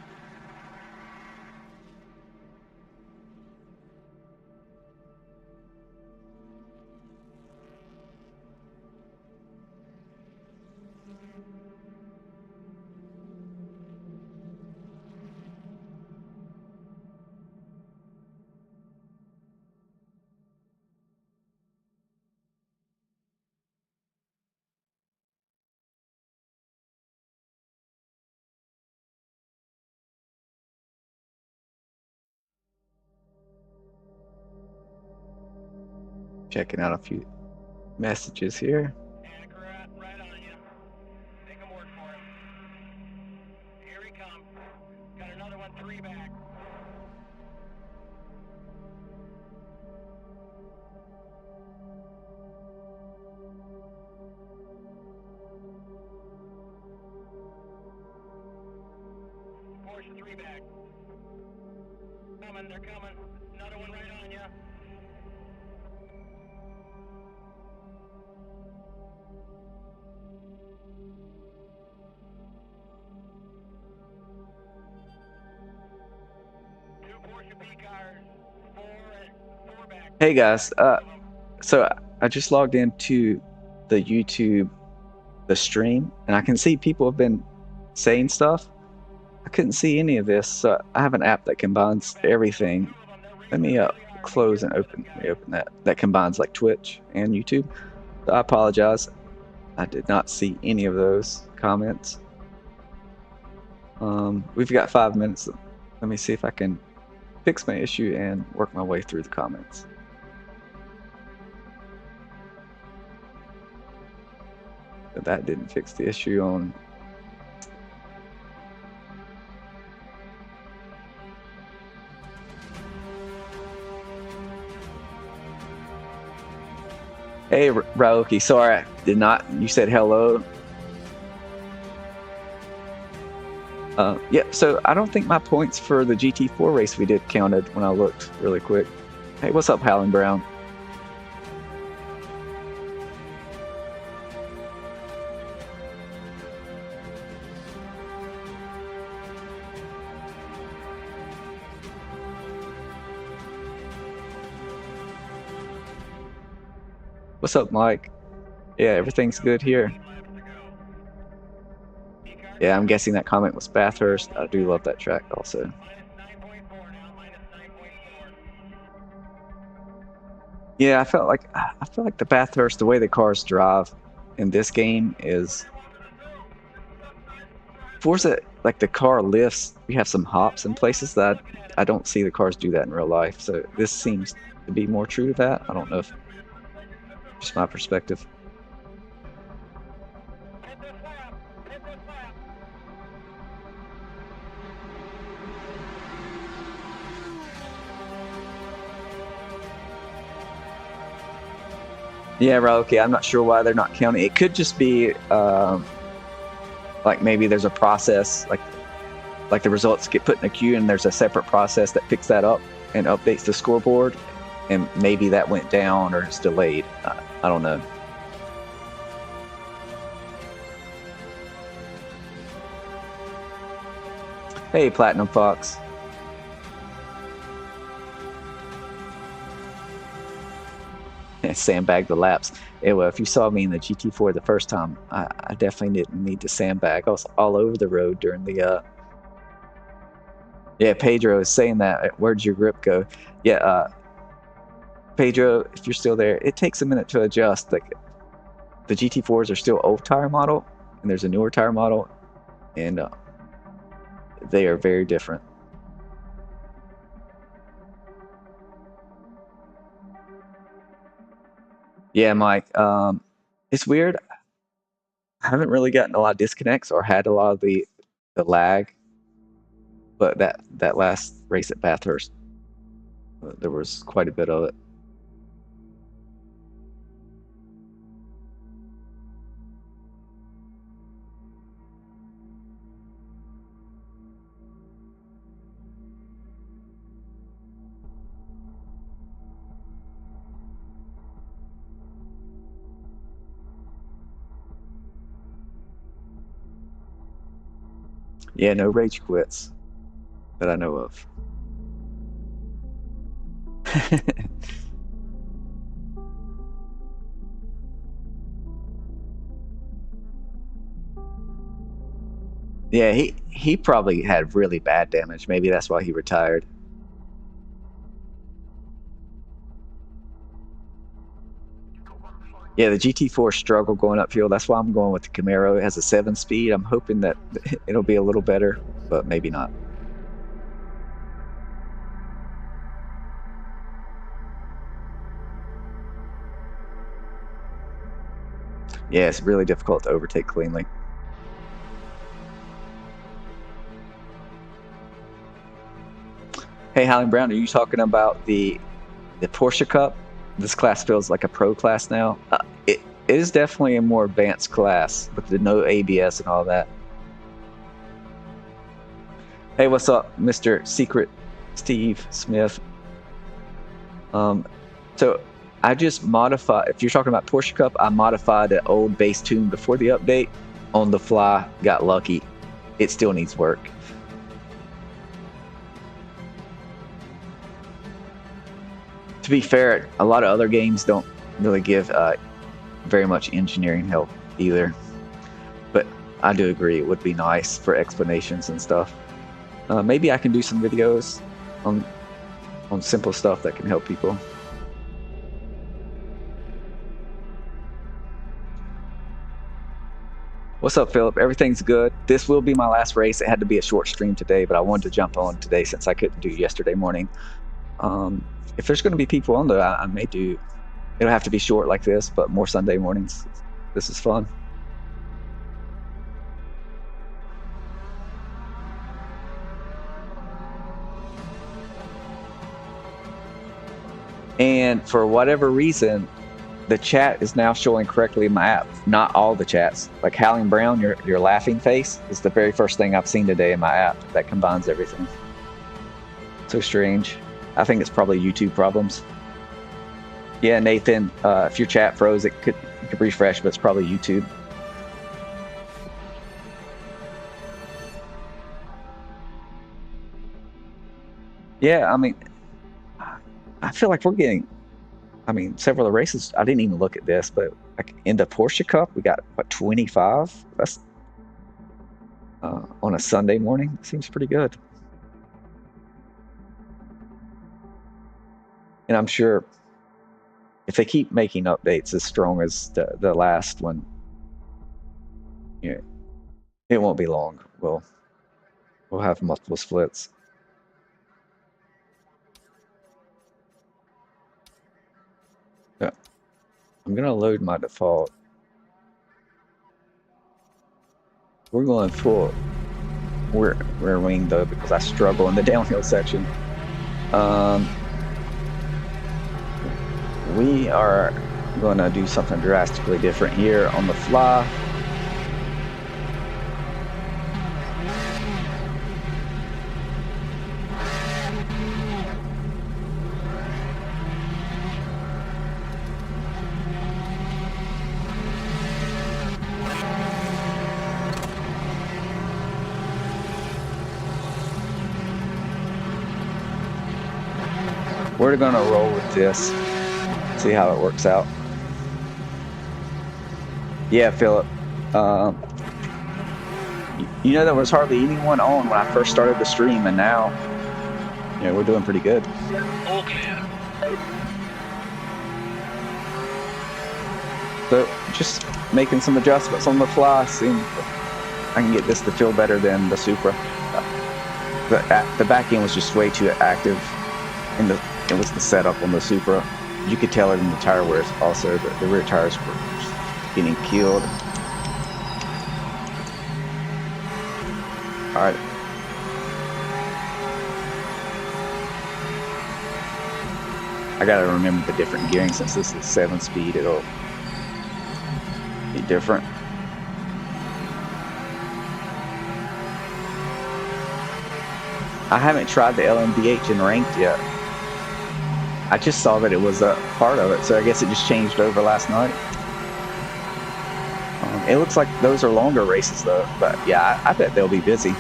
Checking out a few messages here. Right on you. Make him work for him. Here he comes. Got another one, 3 back. coming, they're coming. Another one right on ya. Two Porsche P cars, four back. Hey guys, so I just logged into the YouTube, the stream, and I can see people have been saying stuff. I couldn't see any of this, so I have an app that combines everything. Let me close and open that. That combines like Twitch and YouTube. So I apologize. I did not see any of those comments. We've got 5 minutes. Let me see if I can fix my issue and work my way through the comments. But that didn't fix the issue on. Hey, Raoki, sorry, I did not. You said hello. Yeah, so I don't think my points for the GT4 race we did counted when I looked really quick. Hey, what's up, Howling Brown? What's up, Mike? Yeah, everything's good here. Yeah, I'm guessing that comment was Bathurst. I do love that track also. Yeah, I felt like the Bathurst, the way the cars drive in this game is Forza, like the car lifts. We have some hops in places that I don't see the cars do that in real life. So this seems to be more true to that. I don't know if just my perspective. Yeah, right, okay, I'm not sure why they're not counting. It could just be like maybe there's a process, like the results get put in a queue and there's a separate process that picks that up and updates the scoreboard, and maybe that went down or it's delayed. I don't know. Hey, Platinum Fox. Sandbag the laps. Yeah, well, if you saw me in the GT4 the first time, I definitely didn't need to sandbag. I was all over the road during the yeah, Pedro is saying that. Where'd your grip go? Yeah, Pedro, if you're still there, it takes a minute to adjust. Like the GT4s are still old tire model, and there's a newer tire model, and they are very different. Yeah, Mike. It's weird. I haven't really gotten a lot of disconnects or had a lot of the lag, but that last race at Bathurst, there was quite a bit of it. Yeah, no rage quits that I know of. Yeah, he probably had really bad damage. Maybe that's why he retired. Yeah, the GT4 struggle going uphill. That's why I'm going with the Camaro. It has a 7-speed. I'm hoping that it'll be a little better, but maybe not. Yeah, it's really difficult to overtake cleanly. Hey, Howling Brown, are you talking about the Porsche Cup? This class feels like a pro class now. It is definitely a more advanced class with the no ABS and all that. Hey, what's up, Mr. Secret Steve Smith. So I just modify. If you're talking about Porsche Cup, I modified the old bass tune before the update on the fly. Got lucky. It still needs work. To be fair, a lot of other games don't really give very much engineering help either. But I do agree it would be nice for explanations and stuff. Maybe I can do some videos on simple stuff that can help people. What's up, Philip? Everything's good. This will be my last race. It had to be a short stream today, but I wanted to jump on today since I couldn't do yesterday morning. If there's going to be people on there, I may do. It'll have to be short like this, but more Sunday mornings. This is fun. And for whatever reason, the chat is now showing correctly in my app. Not all the chats. Like Howling Brown, your laughing face is the very first thing I've seen today in my app that combines everything. So strange. I think it's probably YouTube problems. Yeah, Nathan, if your chat froze, you could refresh, but it's probably YouTube. Yeah, I mean, I feel like we're getting, I mean, several of the races, I didn't even look at this, but like in the Porsche Cup, we got, what, 25? That's on a Sunday morning. Seems pretty good. And I'm sure if they keep making updates as strong as the last one, you know, it won't be long. We'll have multiple splits. Yeah. I'm gonna load my default. We're going full rear wing though, because I struggle in the downhill section. We are going to do something drastically different here on the fly. We're going to roll with this, see how it works out. Yeah, Philip. You know, there was hardly anyone on when I first started the stream, and now, you know, we're doing pretty good. All clear. So, just making some adjustments on the fly, seeing if I can get this to feel better than the Supra. The back end was just way too active, and it was the setup on the Supra. You could tell it in the tire wears also, but the rear tires were getting killed. All right. I gotta remember the different gearing since this is 7-speed. It'll be different. I haven't tried the LMDH in ranked yet. I just saw that it was a part of it, so I guess it just changed over last night. It looks like those are longer races though, but yeah, I bet they'll be busy.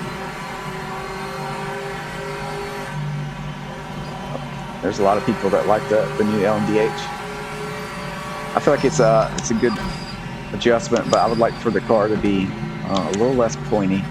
There's a lot of people that like the new LMDH. I feel like it's a good adjustment, but I would like for the car to be a little less pointy.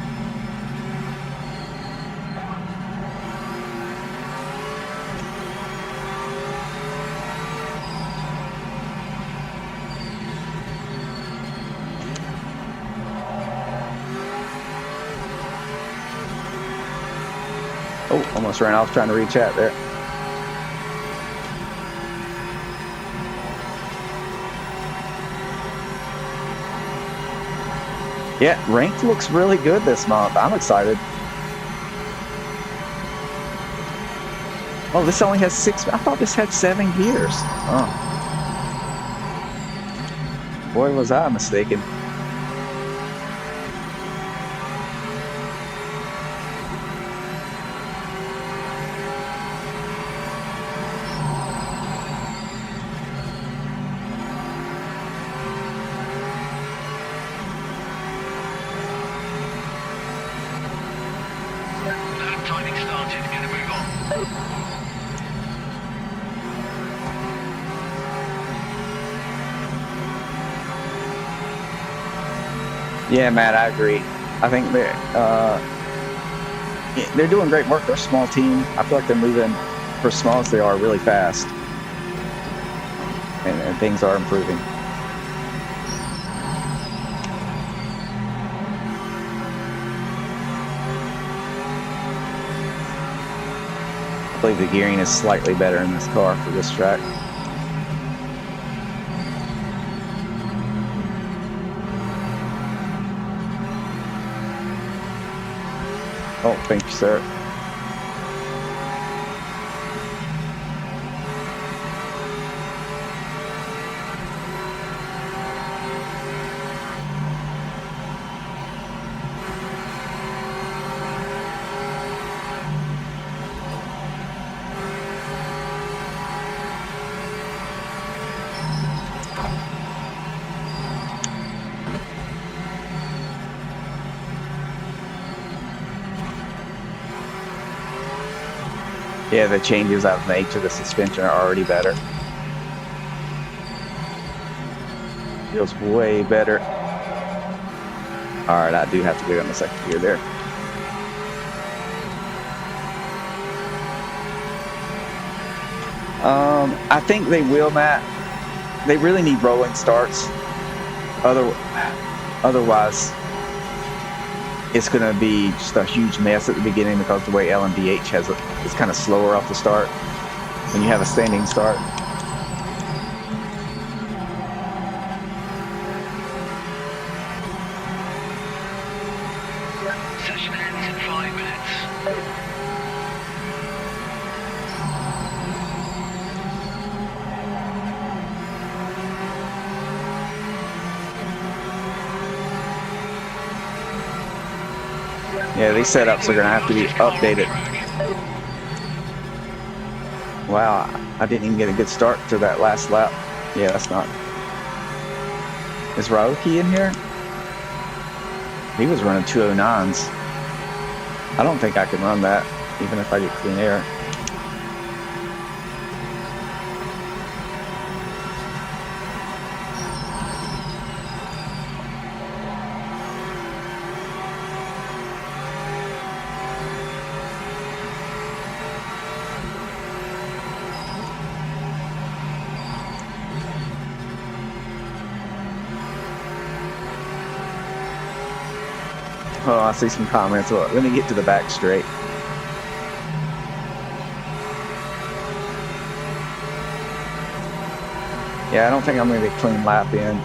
Oh, almost ran off trying to reach out there. Yeah, ranked looks really good this month. I'm excited. Oh, this only has 6. I thought this had 7 gears. Oh. Boy, was I mistaken. getting started. Gonna move on. Yeah, Matt, I agree. I think they're doing great work. They're a small team. I feel like they're moving, for as small as they are, really fast. And things are improving. I believe the gearing is slightly better in this car for this track. Oh, thank you, sir. Yeah, the changes I've made to the suspension are already better. Feels way better. Alright, I do have to go on the second gear there. I think they will, Matt. They really need rolling starts. Otherwise, it's going to be just a huge mess at the beginning because the way LMDH is kind of slower off the start when you have a standing start. Session ends in 5 minutes. Yeah, these setups are going to have to be updated. Wow, I didn't even get a good start to that last lap. Yeah, that's not... Is Rauki in here? He was running 209s. I don't think I can run that, even if I get clean air. Oh, I see some comments. Well, let me get to the back straight. Yeah, I don't think I'm going to get a clean lap in.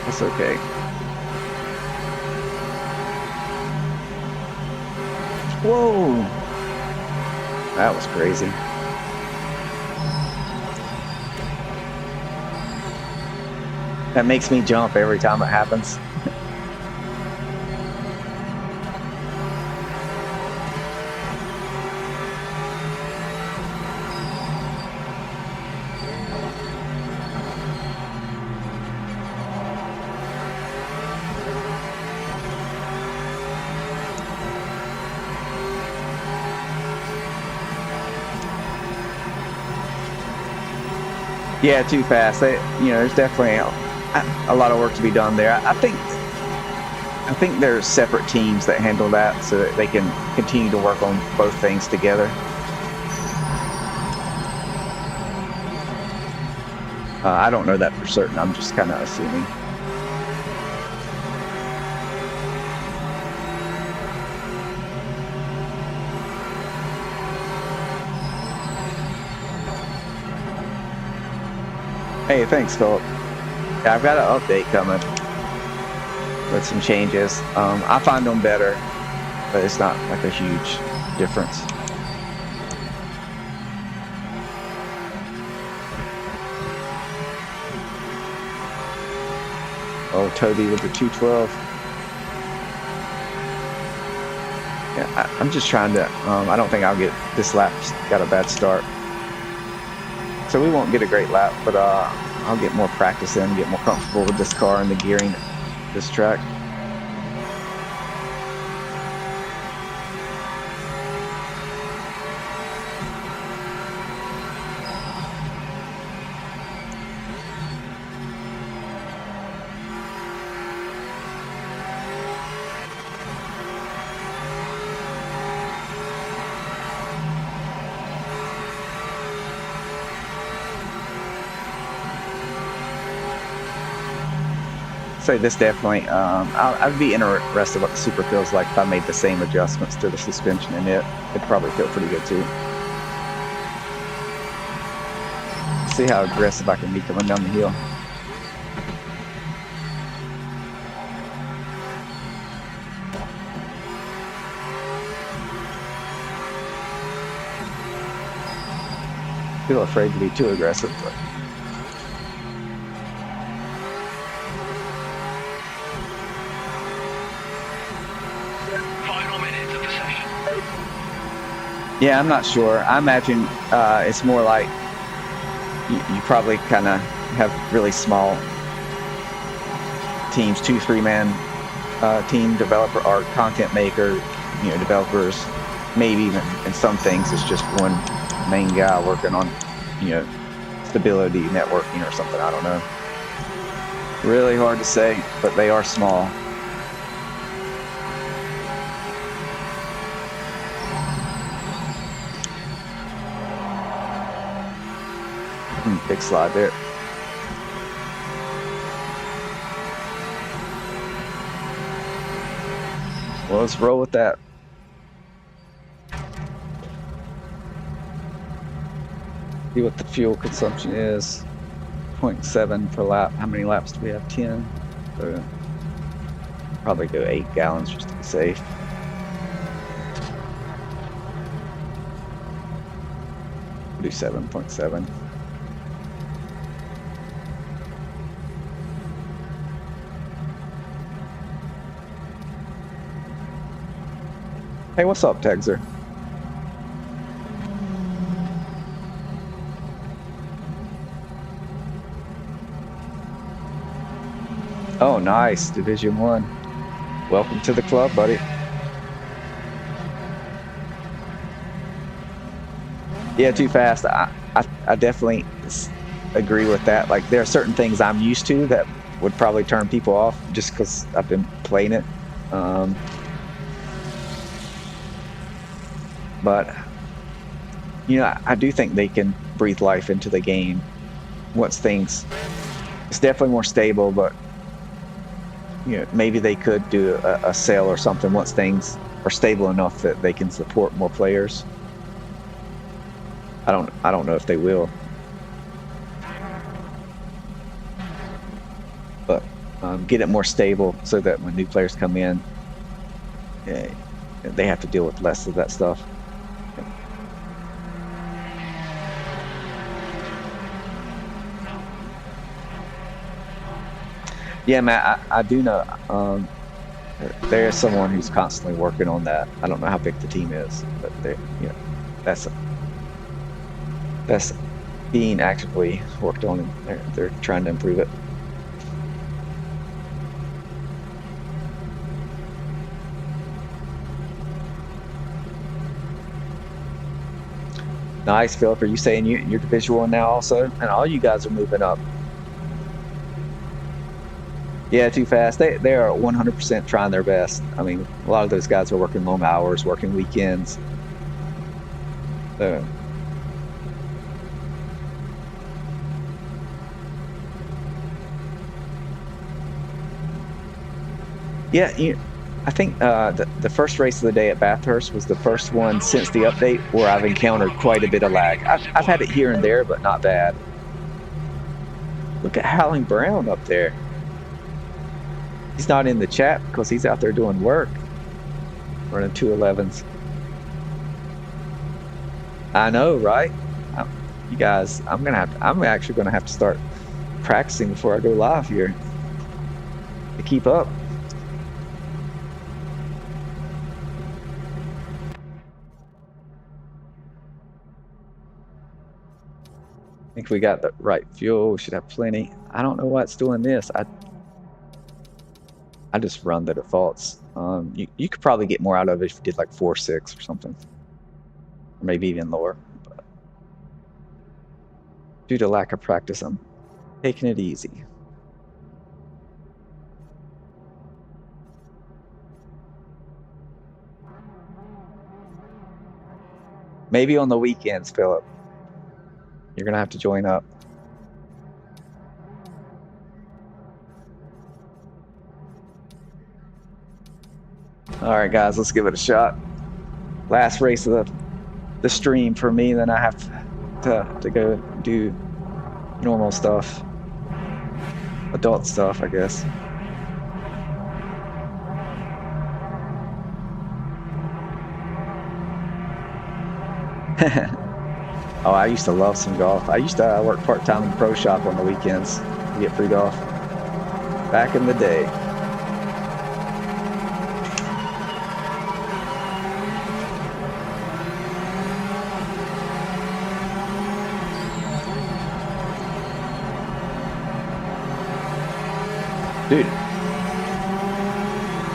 That's okay. Whoa! That was crazy. That makes me jump every time it happens. Yeah, too fast. There's definitely a lot of work to be done there. I think there's separate teams that handle that so that they can continue to work on both things together. I don't know that for certain. I'm just kind of assuming. Hey, thanks, Philip. Yeah, I've got an update coming with some changes. I find them better, but it's not like a huge difference. Oh, Toby with the 212. Yeah, I'm just trying to, I don't think I'll get this lap, got a bad start. So we won't get a great lap, but I'll get more practice in, get more comfortable with this car and the gearing this track. say this definitely. I'd be interested what the super feels like if I made the same adjustments to the suspension in it. It'd probably feel pretty good too. See how aggressive I can be coming down the hill. Feel afraid to be too aggressive, but Final minutes of the session. yeah, I'm not sure. I imagine it's more like you probably kind of have really small teams, 2-3 man team, developer or content maker, developers. Maybe even in some things it's just one main guy working on, stability, networking or something. I don't know. Really hard to say, but they are small. Big slide there. Well, let's roll with that. See what the fuel consumption is. 0.7 per lap. How many laps do we have? 10. So probably go 8 gallons just to be safe. We'll do 7.7. Hey, what's up, Tegzer? Oh, nice. Division 1. Welcome to the club, buddy. Yeah, too fast. I definitely agree with that. Like, there are certain things I'm used to that would probably turn people off just because I've been playing it. But, I do think they can breathe life into the game once things... It's definitely more stable, but, maybe they could do a sale or something once things are stable enough that they can support more players. I don't know if they will. But get it more stable so that when new players come in, they have to deal with less of that stuff. Yeah, Matt, I do know there's someone who's constantly working on that. I don't know how big the team is, but that's being actively worked on, and they're trying to improve it. Nice, Philip. Are you saying you're Division 1 now also? And all you guys are moving up. Yeah, too fast. They are 100% trying their best. I mean, a lot of those guys are working long hours, working weekends. So, yeah, I think the first race of the day at Bathurst was the first one since the update where I've encountered quite a bit of lag. I've had it here and there, but not bad. Look at Howling Brown up there. He's not in the chat because he's out there doing work. Running 211s. I know, right? You guys, I'm actually gonna have to start practicing before I go live here to keep up. I think we got the right fuel. We should have plenty. I don't know why it's doing this. I just run the defaults. You could probably get more out of it if you did like 4.6 or something, or maybe even lower. But due to lack of practice, I'm taking it easy. Maybe on the weekends, Philip. You're gonna have to join up. All right, guys, let's give it a shot. Last race of the stream for me, then I have to go do normal stuff, adult stuff, I guess. Oh, I used to love some golf. I used to work part-time in the pro shop on the weekends to get free golf. Back in the day. Dude,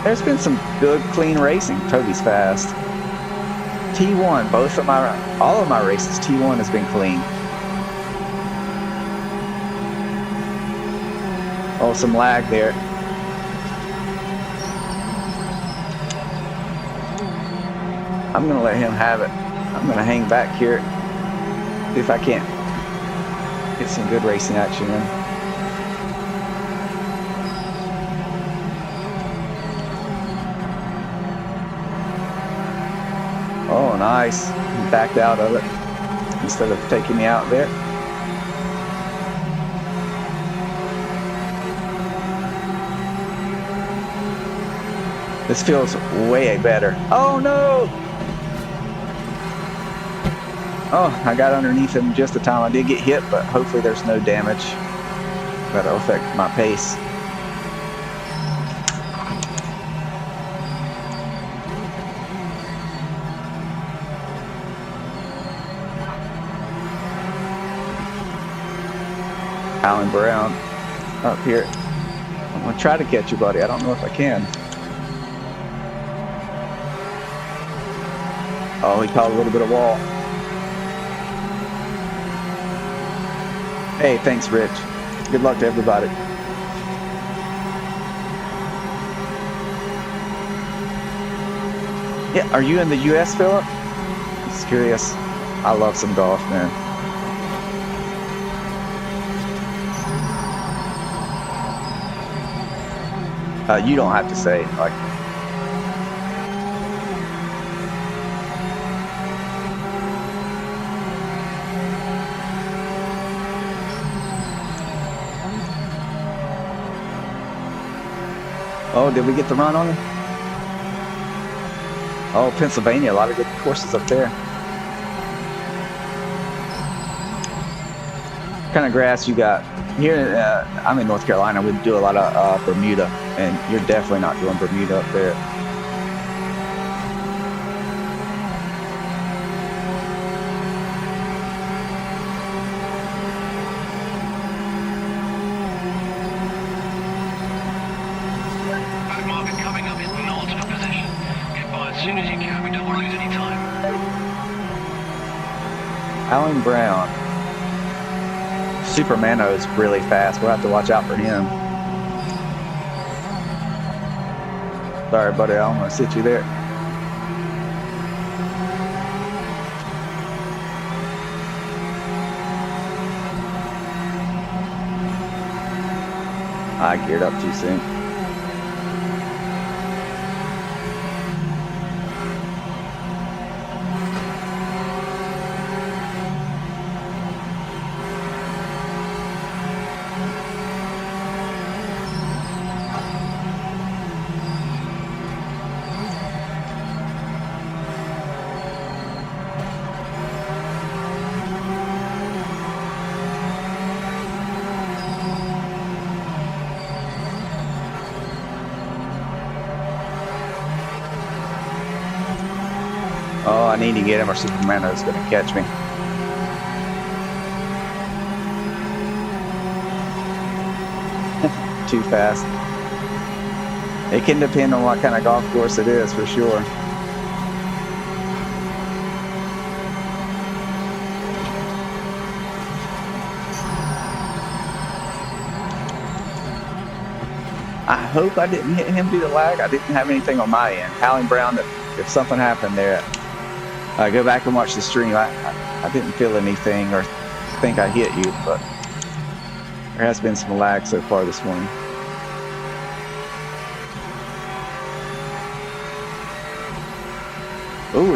there's been some good, clean racing. Toby's fast. T1, all of my races, T1 has been clean. Oh, some lag there. I'm gonna let him have it. I'm gonna hang back here, see if I can't get some good racing action in. Oh, nice. He backed out of it instead of taking me out there. This feels way better. Oh, no! Oh, I got underneath him just the time I did get hit, but hopefully there's no damage that'll affect my pace. Alan Brown up here. I'm gonna try to catch you, buddy. I don't know if I can. Oh, he caught a little bit of wall. Hey, thanks, Rich. Good luck to everybody. Yeah, are you in the US, Philip? Just curious. I love some golf, man. You don't have to say, like. Oh, did we get the run on him? Oh, Pennsylvania, a lot of good courses up there. What kind of grass you got? Here, I'm in North Carolina. We do a lot of Bermuda, and you're definitely not doing Bermuda up there. Market coming up in not a position. Get by as soon as you can. We don't want to lose any time. Alan Brown. Supermano is really fast. We'll have to watch out for him. Sorry, buddy. I don't want to sit you there. I geared up too soon. Oh, I need to get him or Supermano's going to catch me. Too fast. It can depend on what kind of golf course it is, for sure. I hope I didn't hit him due to lag. I didn't have anything on my end. Alan Brown, if something happened there, go back and watch the stream. I didn't feel anything or think I hit you, but there has been some lag so far this morning.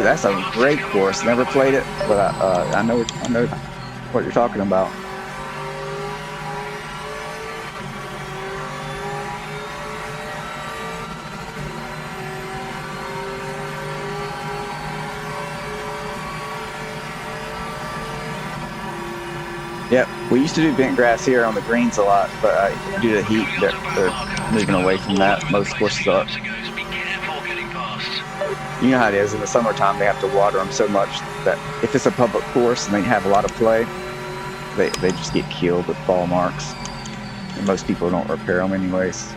Ooh, that's a great course. Never played it, but I know what you're talking about. Yep, we used to do bent grass here on the greens a lot, but due to the heat, they're moving away from that. Most courses are. You know how it is, in the summertime they have to water them so much that if it's a public course and they have a lot of play, they just get killed with ball marks. And most people don't repair them anyways.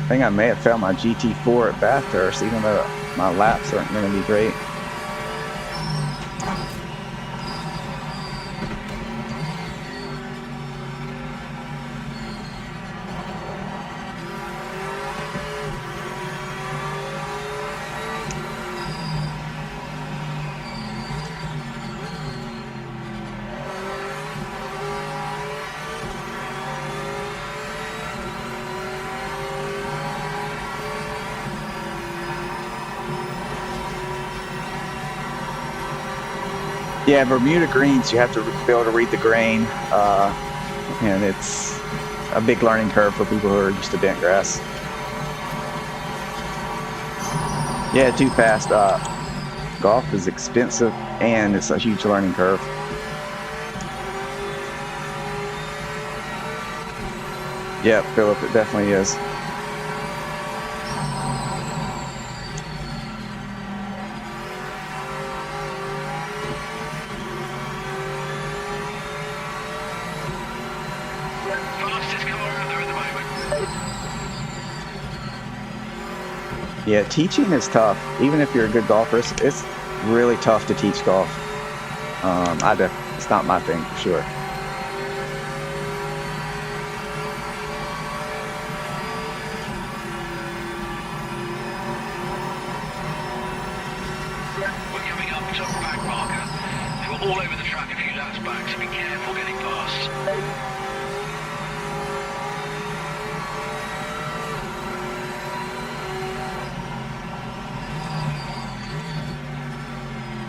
I think I may have found my GT4 at Bathurst, even though my laps aren't going to be great. Yeah, Bermuda greens, you have to be able to read the grain, and it's a big learning curve for people who are used to bent grass. Yeah, too fast. Golf is expensive, and it's a huge learning curve. Yeah, Philip, it definitely is. Yeah, teaching is tough. Even if you're a good golfer, it's really tough to teach golf. It's not my thing for sure. We're coming up to a back marker. They were all over the track a few laps back, so be careful getting past.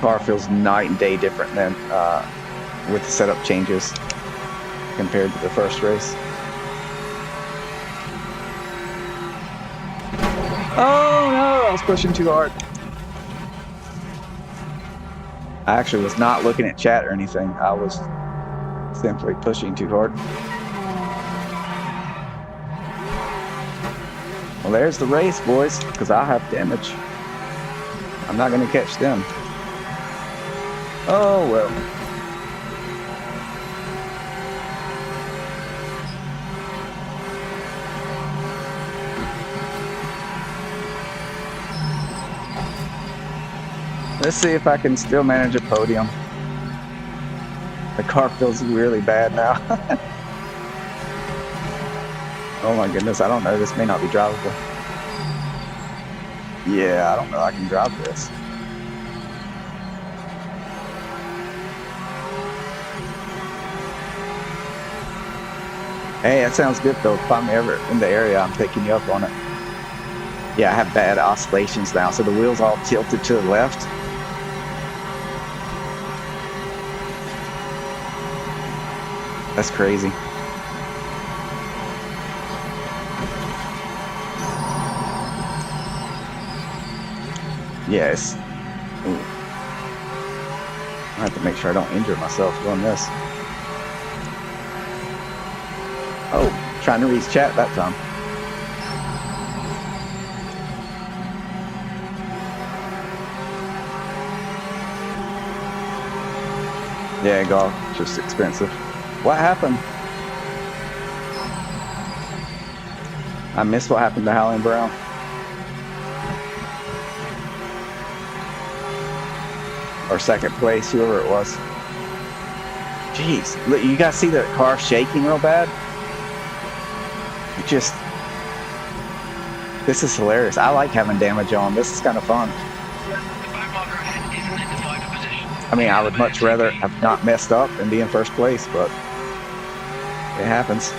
Car feels night and day different than with the setup changes compared to the first race. Oh no, I was pushing too hard. I actually was not looking at chat or anything. I was simply pushing too hard. Well, there's the race, boys, because I have damage. I'm not going to catch them. Oh, well. Let's see if I can still manage a podium. The car feels really bad now. Oh my goodness, I don't know. This may not be drivable. Yeah, I don't know I can drive this. Hey, that sounds good though. If I'm ever in the area, I'm taking you up on it. Yeah, I have bad oscillations now, so the wheel's all tilted to the left. That's crazy. Yes. Ooh. I have to make sure I don't injure myself doing this. Oh, trying to reach chat that time. Yeah, golf, just expensive. What happened? I missed what happened to Howling Brown. Or second place, whoever it was. Jeez, look, you guys see the car shaking real bad? It just, This is hilarious. I like having damage on. This is kind of fun. The back marker ahead isn't in the fighter position. I mean, I would much rather have not messed up and be in first place, but it happens.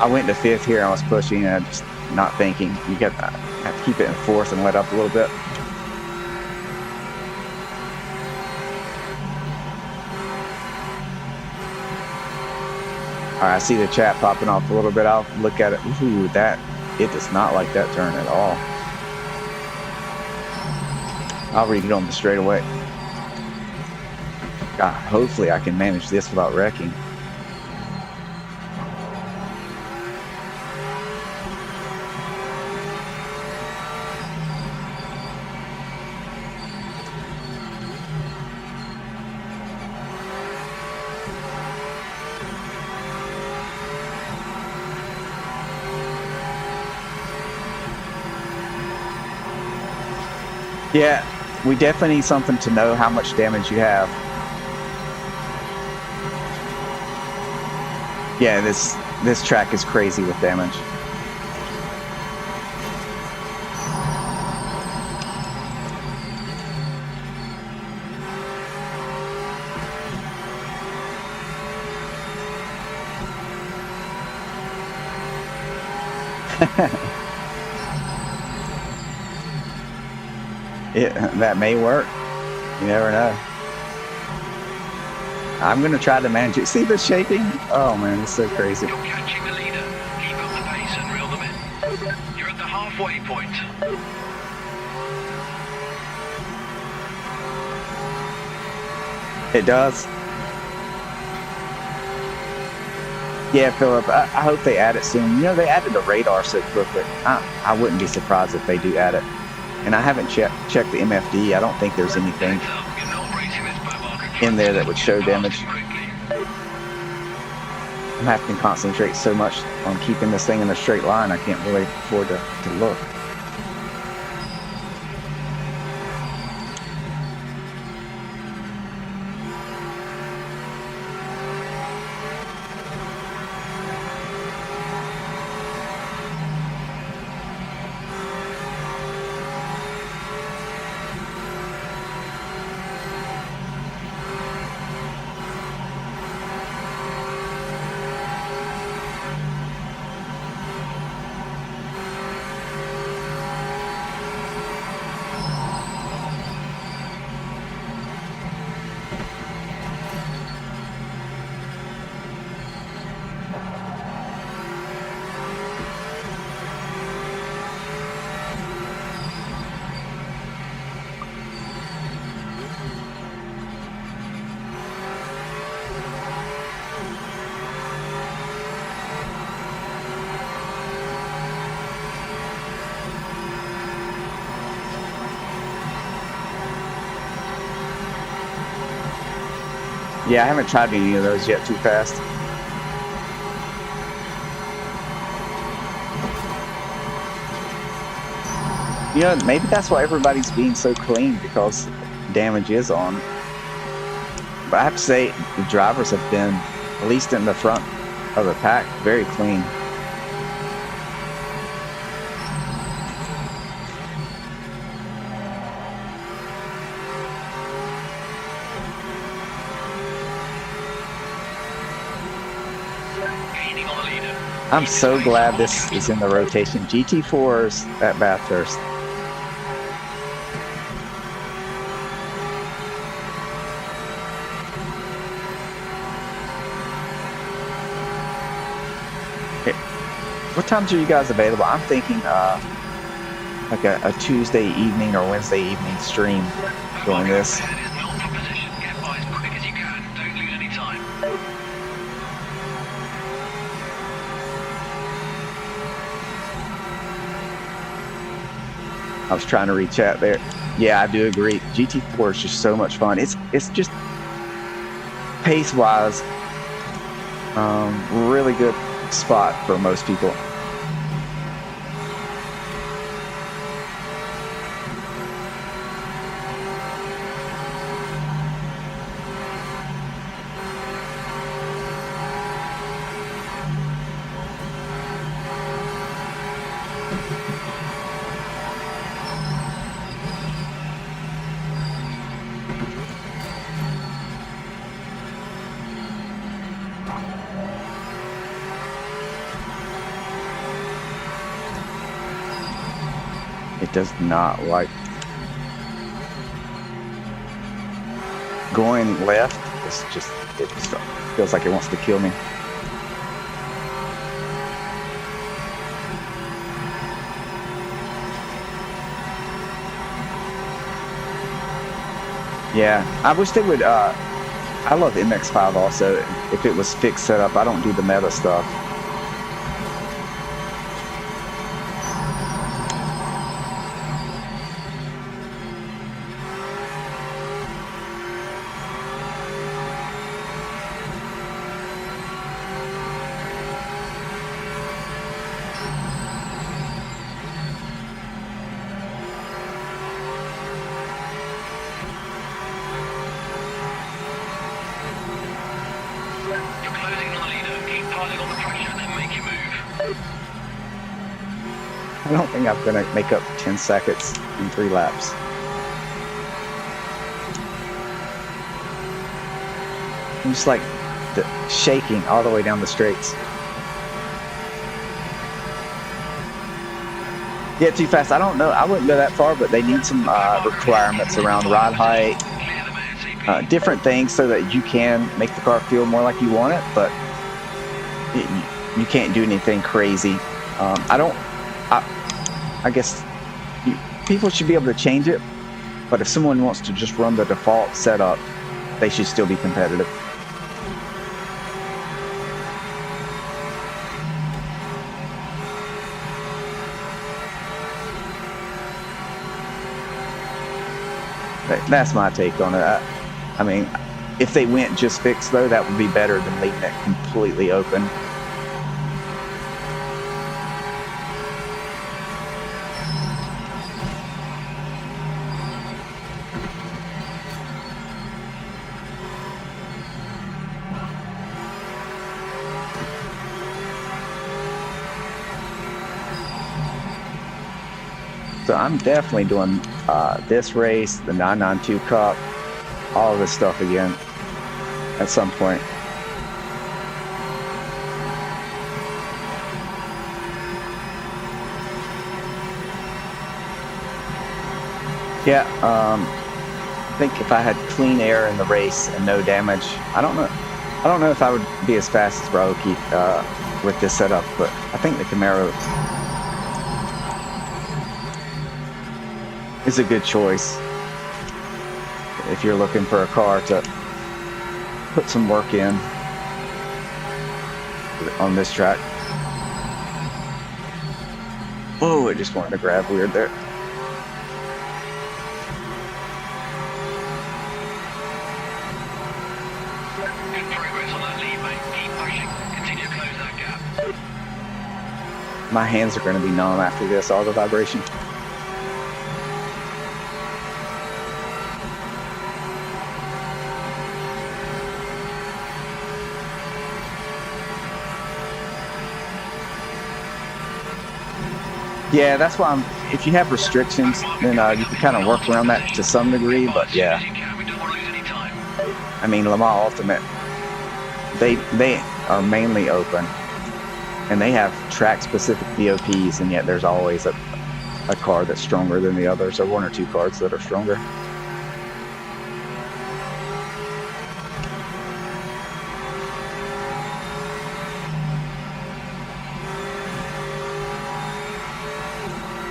I went to fifth here. I was pushing and just not thinking. You got to have to keep it in fourth and let up a little bit. All right, I see the chat popping off a little bit. I'll look at it. Ooh, it does not like that turn at all. I'll read it on the straightaway. God, hopefully I can manage this without wrecking. Yeah, we definitely need something to know how much damage you have. Yeah, this track is crazy with damage. That may work. You never know. I'm gonna try to manage it. See the shaking? Oh man, it's so crazy. You're catching the leader. Keep up the pace and reel them in. You're at the halfway point. It does. Yeah, Philip, I hope they add it soon. You know, they added the radar so quickly. I wouldn't be surprised if they do add it. And I haven't checked the MFD. I don't think there's anything in there that would show damage. I'm having to concentrate so much on keeping this thing in a straight line, I can't really afford to look. Yeah, I haven't tried any of those yet too fast. You know, maybe that's why everybody's being so clean, because damage is on. But I have to say, the drivers have been, at least in the front of the pack, very clean. I'm so glad this is in the rotation. GT4s at Bathurst. Okay. What times are you guys available? I'm thinking like a Tuesday evening or Wednesday evening stream doing this. I was trying to read chat there. Yeah, I do agree. GT4 is just so much fun. It's just pace-wise, really good spot for most people. It does not like going left. It's just, it just feels like it wants to kill me. Yeah, I wish they would, I love MX5 also. If it was fixed setup, I don't do the meta stuff. I don't think I'm gonna make up 10 seconds in 3 laps. I'm just like shaking all the way down the straights. Yeah, too fast. I don't know. I wouldn't go that far, but they need some requirements around ride height, different things so that you can make the car feel more like you want it, but you can't do anything crazy. I guess people should be able to change it, but if someone wants to just run the default setup, they should still be competitive. That's my take on it. I mean, if they went just fixed though, that would be better than leaving it completely open. So I'm definitely doing this race, the 992 Cup, all of this stuff again at some point. Yeah, I think if I had clean air in the race and no damage, I don't know if I would be as fast as Raoki with this setup, but I think the Camaro is a good choice if you're looking for a car to put some work in on this track. Whoa, it just wanted to grab weird there. Good progress on that lead, mate. Keep pushing. Continue to close that gap. My hands are going to be numb after this, all the vibration. Yeah, that's why if you have restrictions, then you can kind of work around that to some degree, but yeah. I mean, Le Mans Ultimate, they are mainly open, and they have track-specific BOPs, and yet there's always a car that's stronger than the others, or 1 or 2 cars that are stronger.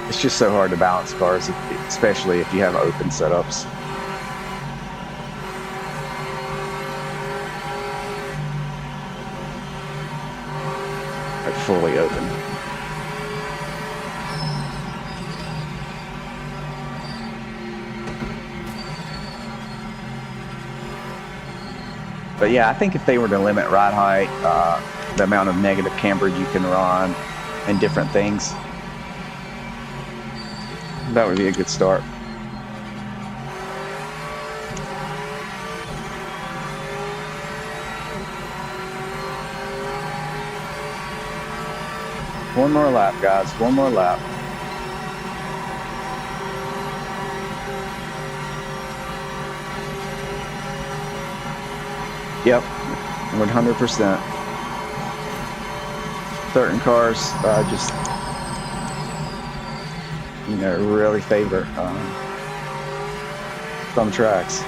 It's just so hard to balance cars, especially if you have open setups. Like fully open. But yeah, I think if they were to limit ride height, the amount of negative camber you can run, and different things, that would be a good start. One more lap, guys. One more lap. Yep, 100%. Certain cars just you know, really favor some tracks.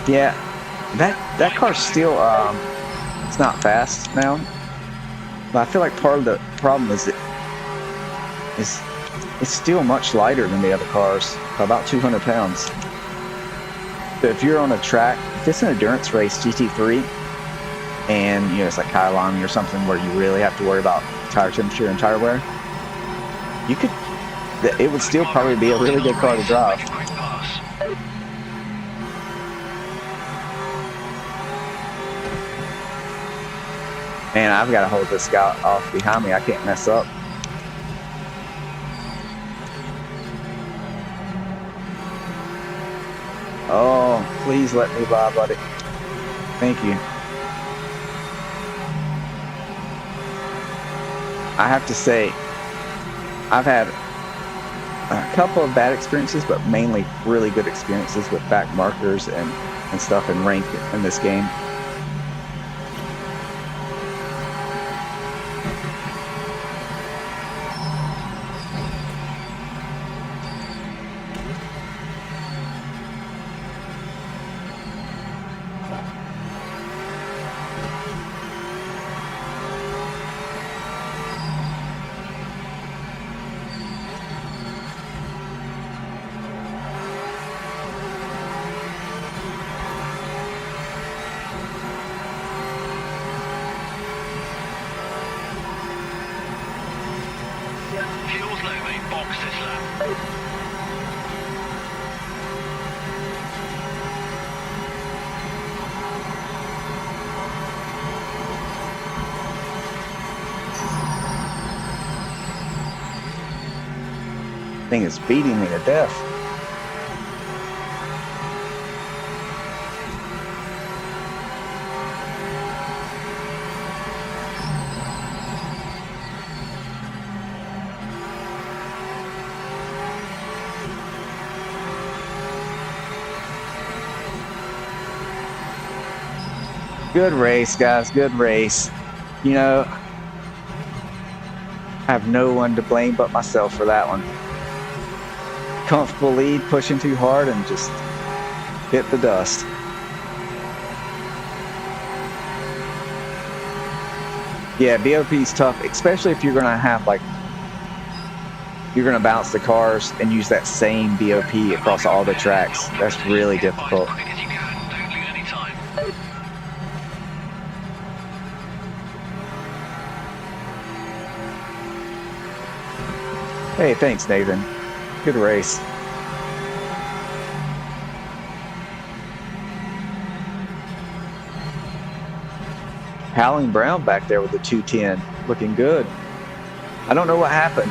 Yeah, that car's still it's not fast now, but I feel like part of the problem is it's still much lighter than the other cars, by about 200 pounds. So if you're on a track, if it's an endurance race GT3, and you know it's like Kyalami or something where you really have to worry about tire temperature and tire wear, you could. It would still probably be a really good car to drive. Man, I've got to hold this guy off behind me. I can't mess up. Oh, please let me by, buddy. Thank you. I have to say, I've had a couple of bad experiences, but mainly really good experiences with back markers and stuff in rank in this game. Thing is beating me to death. Good race, guys. Good race. You know, I have no one to blame but myself for that one. Comfortable lead, pushing too hard, and just hit the dust. Yeah, BOP is tough, especially if you're going to have, like, you're going to bounce the cars and use that same BOP across all the tracks. That's really difficult. Hey, thanks, Nathan. Good race. Howling Brown back there with the 210, looking good. I don't know what happened.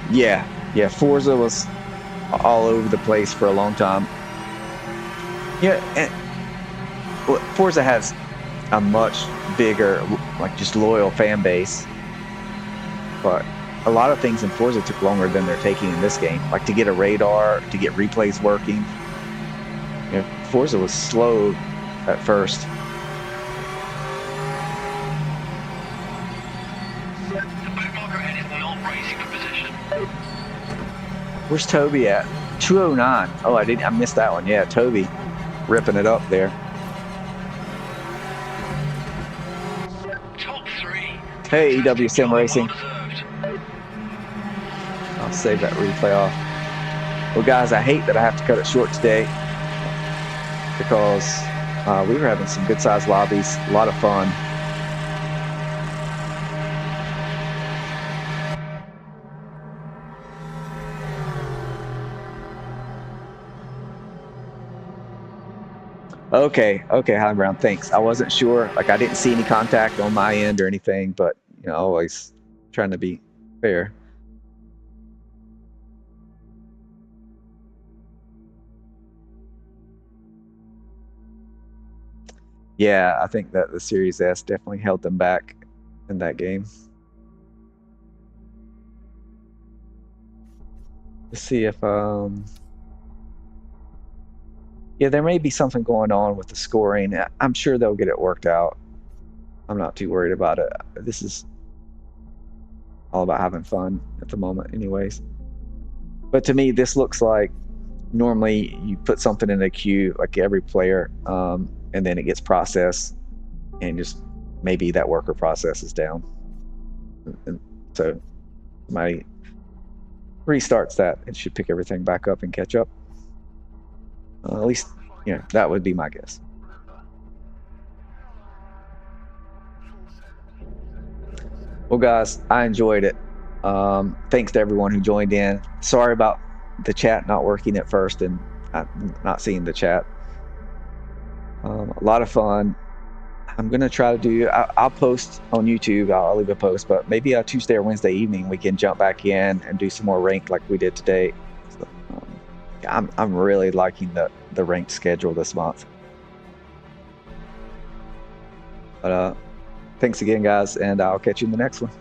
Yeah, Forza was all over the place for a long time. Yeah, and Forza has a much bigger, like, just loyal fan base, but a lot of things in Forza took longer than they're taking in this game, like to get a radar, to get replays working. You know, Forza was slow at first. Where's Toby at? 209. Oh, I missed that one. Yeah, Toby ripping it up there. Hey, EW Sim Racing. I'll save that replay off. Well, guys, I hate that I have to cut it short today because we were having some good-sized lobbies, a lot of fun. Okay, High Ground, thanks. I wasn't sure, like, I didn't see any contact on my end or anything, but, you know, always trying to be fair. Yeah, I think that the Series S definitely held them back in that game. Let's see if yeah, there may be something going on with the scoring. I'm sure they'll get it worked out. I'm not too worried about it. This is all about having fun at the moment anyways. But to me, this looks like normally you put something in a queue, like every player, and then it gets processed, and just maybe that worker process is down. And so somebody restarts that, it should pick everything back up and catch up. At least, you know, that would be my guess. Well, guys, I enjoyed it. Thanks to everyone who joined in. Sorry about the chat not working at first and not seeing the chat. A lot of fun. I'm gonna try to do. I'll post on YouTube. I'll leave a post, but maybe a Tuesday or Wednesday evening we can jump back in and do some more ranked like we did today. So, I'm really liking the ranked schedule this month. But thanks again, guys, and I'll catch you in the next one.